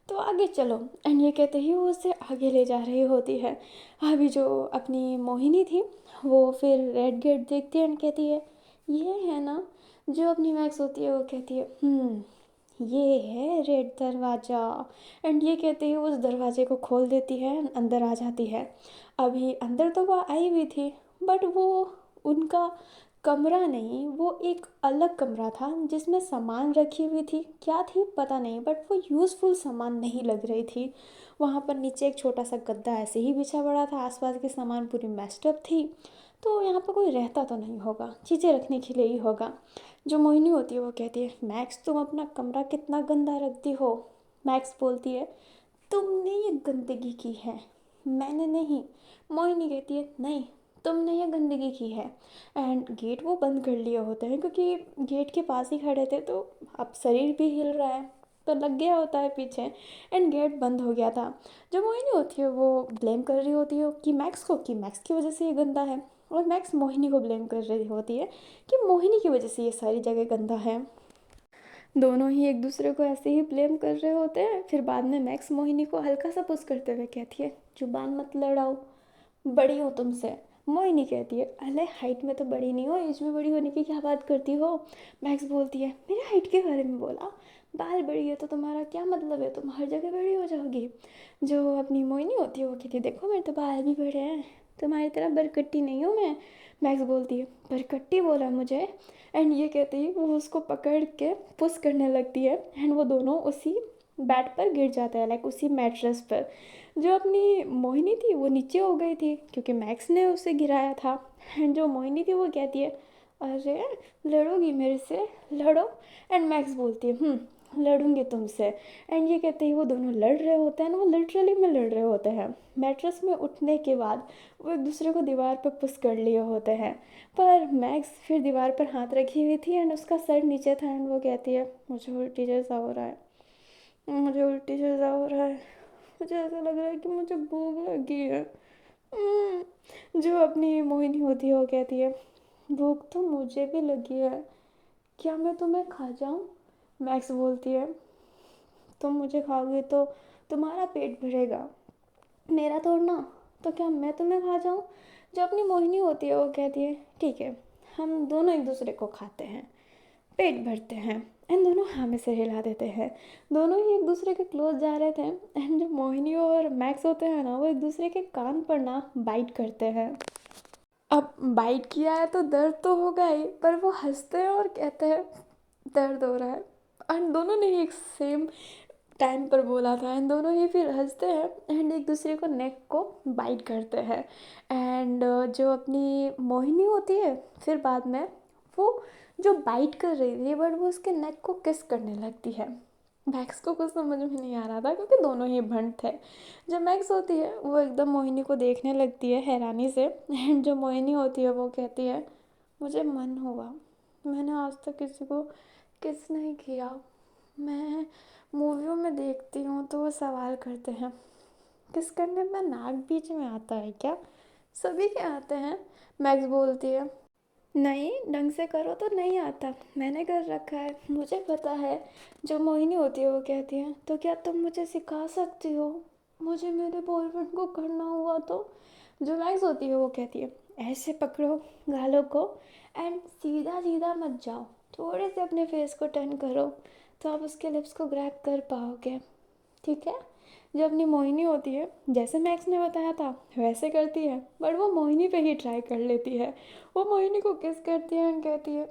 [SPEAKER 1] तो आगे चलो। एंड ये कहते ही वो उसे आगे ले जा रही होती है। अभी जो अपनी मोहिनी थी वो फिर रेड गेट देखती है एंड कहती है ये है ना। जो अपनी मैक्स होती है वो कहती है ये है रेड दरवाज़ा। एंड ये कहते ही उस दरवाजे को खोल देती है, अंदर आ जाती है। अभी अंदर तो वो आई हुई थी बट वो उनका कमरा नहीं, वो एक अलग कमरा था जिसमें सामान रखी हुई थी, क्या थी पता नहीं बट वो यूज़फुल सामान नहीं लग रही थी। वहाँ पर नीचे एक छोटा सा गद्दा ऐसे ही बिछा पड़ा था, आसपास के सामान पूरी मेस्ड अप थी। तो यहाँ पर कोई रहता तो नहीं होगा, चीज़ें रखने के लिए ही होगा। जो मोहिनी होती है वो कहती है मैक्स तुम अपना कमरा कितना गंदा रखती हो। मैक्स बोलती है तुमने ये गंदगी की है, मैंने नहीं। मोहिनी कहती है नहीं तुमने ये गंदगी की है। एंड गेट वो बंद कर लिए होते हैं क्योंकि गेट के पास ही खड़े थे, तो अब शरीर भी हिल रहा है तो लग गया होता है पीछे। एंड गेट बंद हो गया था। जो मोहिनी होती है वो ब्लेम कर रही होती है कि मैक्स को, कि मैक्स की वजह से ये गंदा है। और मैक्स मोहिनी को ब्लेम कर रही होती है कि मोहिनी की वजह से ये सारी जगह गंदा है। दोनों ही एक दूसरे को ऐसे ही ब्लेम कर रहे होते हैं। फिर बाद में मैक्स मोहिनी को हल्का सा पुश करते हुए कहती है जुबान मत लड़ाओ, बड़ी हो तुमसे। मोहिनी कहती है अरे हाइट में तो बड़ी नहीं हो, एज में बड़ी होने की क्या बात करती हो। मैक्स बोलती है मेरे हाइट के बारे में बोला, बाल बड़ी है तो तुम्हारा क्या मतलब है, तुम हर जगह बड़ी हो जाओगी। जो अपनी मोहिनी होती है वो कहती है देखो मेरे तो बाल भी बड़े हैं, तुम्हारी तरह बरकट्टी नहीं हूँ मैं। मैक्स बोलती है बरकट्टी बोला मुझे। एंड ये कहते ही वो उसको पकड़ के पुश करने लगती है एंड वो दोनों उसी बेड पर गिर जाते हैं, लाइक उसी मैट्रेस पर। जो अपनी मोहिनी थी वो नीचे हो गई थी क्योंकि मैक्स ने उसे गिराया था। एंड जो मोहिनी थी वो कहती है अरे लड़ोगी मेरे से, लड़ो। एंड मैक्स बोलती है लड़ूंगी तुमसे। एंड ये कहते ही वो दोनों लड़ रहे होते हैं ना, वो लिटरली में लड़ रहे होते हैं। मैट्रेस में उठने के बाद वो एक दूसरे को दीवार पर पुश कर लिए होते हैं। पर मैक्स फिर दीवार पर हाथ रखी हुई थी एंड उसका सर नीचे था एंड वो कहती है मुझे उल्टी जैसा हो रहा है, मुझे उल्टी जैसा हो रहा है, मुझे ऐसा लग रहा है कि मुझे भूख लगी है। जो अपनी मोहिनी होती है वो कहती है भूख तो मुझे भी लगी है, क्या मैं तुम्हें खा जाऊँ। मैक्स बोलती है तुम मुझे खाओगे तो तुम्हारा पेट भरेगा, मेरा तोड़ना, तो क्या मैं तुम्हें खा जाऊँ। जो अपनी मोहिनी होती है वो कहती है ठीक है हम दोनों एक दूसरे को खाते हैं, पेट भरते हैं। एंड दोनों हाँ में सिर हिला देते हैं। दोनों ही एक दूसरे के क्लोज जा रहे थे एंड जो मोहिनी और मैक्स होते हैं ना वो एक दूसरे के कान पर ना बाइट करते हैं। अब बाइट किया है तो दर्द तो होगा ही, पर वो हंसते हैं और कहते हैं दर्द हो रहा है। एंड दोनों ने ही एक सेम टाइम पर बोला था एंड दोनों ही फिर हंसते हैं एंड एक दूसरे को नेक को बाइट करते हैं। एंड जो अपनी मोहिनी होती है फिर बाद में वो जो बाइट कर रही थी बट वो उसके नेक को किस करने लगती है। मैक्स को कुछ समझ में नहीं आ रहा था क्योंकि दोनों ही भंड थे। जब मैक्स होती है वो एकदम मोहिनी को देखने लगती है हैरानी से एंड जो मोहिनी होती है वो कहती है मुझे मन हुआ, मैंने आज तक किसी को किस नहीं किया। मैं मूवियों में देखती हूँ तो वो सवाल करते हैं किस करने में नाक बीच में आता है क्या, सभी के आते हैं। मैक्स बोलती है नहीं ढंग से करो तो नहीं आता, मैंने कर रखा है, मुझे पता है। जो मोहिनी होती है वो कहती है तो क्या तुम मुझे सिखा सकती हो, मुझे मेरे बॉयफ्रेंड को करना हुआ तो। जो मैक्स होती है वो कहती है ऐसे पकड़ो गालों को एंड सीधा सीधा मत जाओ, थोड़े से अपने फेस को टर्न करो तो आप उसके लिप्स को ग्रैब कर पाओगे, ठीक है। जो अपनी मोहिनी होती है जैसे मैक्स ने बताया था वैसे करती है बट वो मोहिनी पे ही ट्राई कर लेती है। वो मोहिनी को किस करती है एंड कहती है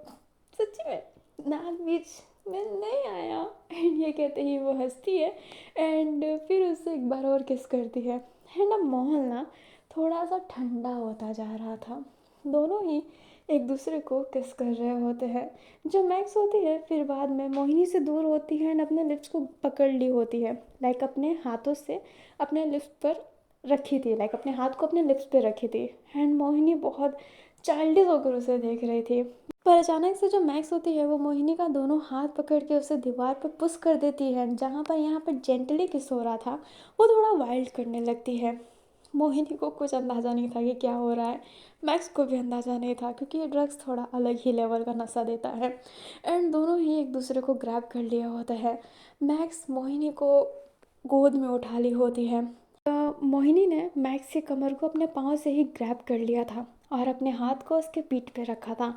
[SPEAKER 1] सच्ची में नाक बीच में नहीं आया। एंड ये कहते ही वो हंसती है एंड फिर उससे एक बार और किस करती है। एंड अब माहौल ना थोड़ा सा ठंडा होता जा रहा था, दोनों ही एक दूसरे को किस कर रहे होते हैं। जो मैक्स होती है फिर बाद में मोहिनी से दूर होती है एंड अपने लिप्स को पकड़ ली होती है, लाइक अपने हाथों से अपने लिप्स पर रखी थी, लाइक अपने हाथ को अपने लिप्स पे रखी थी। एंड मोहिनी बहुत चाइल्डिश होकर उसे देख रही थी। पर अचानक से जो मैक्स होती है वो मोहिनी का दोनों हाथ पकड़ के उसे दीवार पे पुश कर देती है। जहाँ पर यहाँ पर जेंटली किस हो रहा था वो थोड़ा वाइल्ड करने लगती है। मोहिनी को कुछ अंदाज़ा नहीं था कि क्या हो रहा है। मैक्स को भी अंदाज़ा नहीं था क्योंकि ये ड्रग्स थोड़ा अलग ही लेवल का नशा देता है। एंड दोनों ही एक दूसरे को ग्रैब कर लिया होता है। मैक्स मोहिनी को गोद में उठा ली होती है। मोहिनी ने मैक्स की कमर को अपने पाँव से ही ग्रैब कर लिया था और अपने हाथ को उसके पीठ पे रखा था।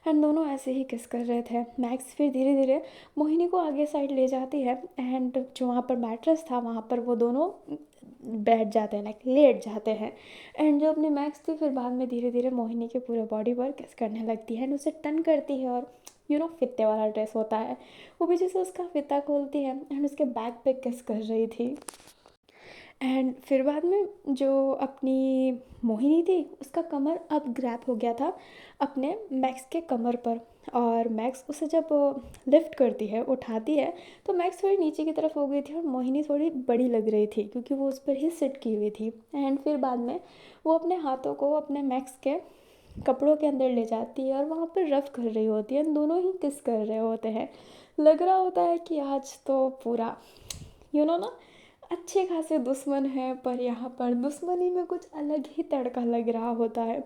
[SPEAKER 1] एंड दोनों ऐसे ही किस कर रहे थे। मैक्स फिर धीरे धीरे मोहिनी को आगे साइड ले जाती है एंड जो वहाँ पर मैट्रेस था वहाँ पर वो दोनों बैठ जाते हैं, लाइक लेट जाते हैं। एंड जो अपनी मैक्स थी फिर बाद में धीरे धीरे मोहिनी के पूरे बॉडी पर किस करने लगती है एंड उसे टर्न करती है। और फित्ते वाला ड्रेस होता है वो पीछे से उसका फित्ता खोलती है एंड उसके बैक पे किस कर रही थी। एंड फिर बाद में जो अपनी मोहिनी थी उसका कमर अब ग्रैप हो गया था अपने मैक्स के कमर पर। और मैक्स उसे जब लिफ्ट करती है उठाती है तो मैक्स थोड़ी नीचे की तरफ हो गई थी और मोहिनी थोड़ी बड़ी लग रही थी क्योंकि वो उस पर ही सिट की हुई थी। एंड फिर बाद में वो अपने हाथों को अपने मैक्स के कपड़ों के अंदर ले जाती है और वहाँ पर रफ कर रही होती है। दोनों ही किस कर रहे होते हैं। लग रहा होता है कि आज तो पूरा ना अच्छे खासे दुश्मन हैं पर यहाँ पर दुश्मनी में कुछ अलग ही तड़का लग रहा होता है।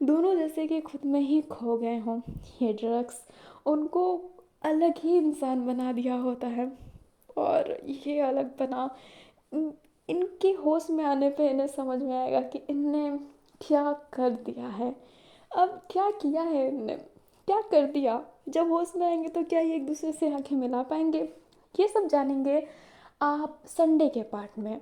[SPEAKER 1] दोनों जैसे कि खुद में ही खो गए हों। ये ड्रग्स उनको अलग ही इंसान बना दिया होता है। और ये अलग बना इनके होश में आने पे इन्हें समझ में आएगा कि इनने क्या कर दिया है। अब क्या किया है इनने, क्या कर दिया। जब होश में आएंगे तो क्या ये एक दूसरे से आंखें मिला पाएंगे, ये सब जानेंगे आप संडे के पार्ट में।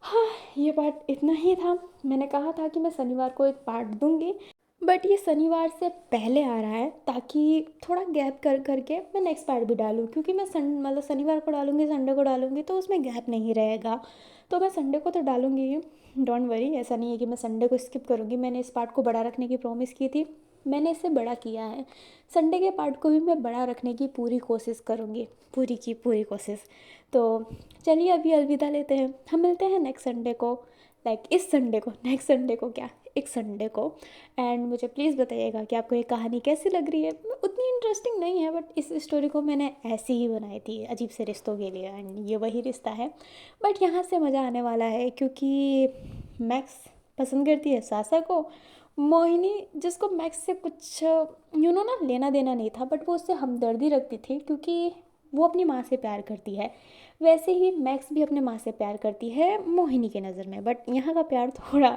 [SPEAKER 1] हाँ, ये पार्ट इतना ही था। मैंने कहा था कि मैं शनिवार को एक पार्ट दूंगी बट ये शनिवार से पहले आ रहा है ताकि थोड़ा गैप कर करके मैं नेक्स्ट पार्ट भी डालूँ क्योंकि मैं मतलब शनिवार को डालूँगी संडे को डालूँगी तो उसमें गैप नहीं रहेगा। तो मैं संडे को तो डालूँगी ही, डोंट वरी। ऐसा नहीं है कि मैं संडे को स्किप करूँगी। मैंने इस पार्ट को बड़ा रखने की प्रॉमिस की थी, मैंने इसे बड़ा किया है। संडे के पार्ट को भी मैं बड़ा रखने की पूरी कोशिश करूँगी, पूरी की पूरी कोशिश। तो चलिए अभी अलविदा लेते हैं, हम मिलते हैं नेक्स्ट संडे को। लाइक इस संडे को, नेक्स्ट संडे को क्या, एक संडे को। एंड मुझे प्लीज़ बताइएगा कि आपको ये कहानी कैसी लग रही है। उतनी इंटरेस्टिंग नहीं है बट इस स्टोरी को मैंने ऐसी ही बनाई थी अजीब से रिश्तों के लिए एंड ये वही रिश्ता है। बट यहाँ से मज़ा आने वाला है क्योंकि मैक्स पसंद करती है सासा को। मोहिनी जिसको मैक्स से कुछ ना लेना देना नहीं था बट वो उससे हमदर्दी रखती थी क्योंकि वो अपनी माँ से प्यार करती है। वैसे ही मैक्स भी अपने माँ से प्यार करती है मोहिनी के नज़र में बट यहाँ का प्यार थोड़ा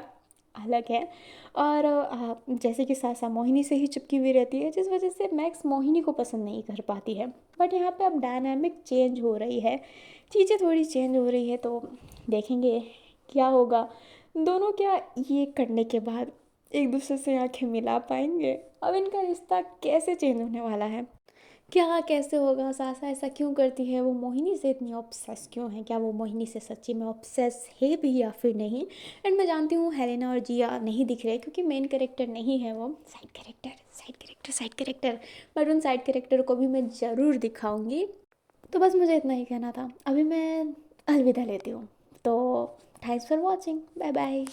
[SPEAKER 1] अलग है। और जैसे कि सासा मोहिनी से ही चिपकी हुई रहती है जिस वजह से मैक्स मोहिनी को पसंद नहीं कर पाती है। बट यहाँ पे अब डायनामिक चेंज हो रही है, चीज़ें थोड़ी चेंज हो रही है तो देखेंगे क्या होगा। दोनों क्या ये करने के बाद एक दूसरे से आंखें मिला पाएंगे। अब इनका रिश्ता कैसे चेंज होने वाला है, क्या कैसे होगा। सासा ऐसा क्यों करती है, वो मोहिनी से इतनी ऑब्सेस क्यों है, क्या वो मोहिनी से सच्ची में ऑब्सेस है भी या फिर नहीं। एंड मैं जानती हूँ हेलेना और जिया नहीं दिख रहे क्योंकि मेन कैरेक्टर नहीं है, वो side character side character side character. But उन साइड कैरेक्टर को भी मैं ज़रूर दिखाऊंगी। तो बस मुझे इतना ही कहना था, अभी मैं अलविदा लेती हूँ। तो thanks for watching, bye bye.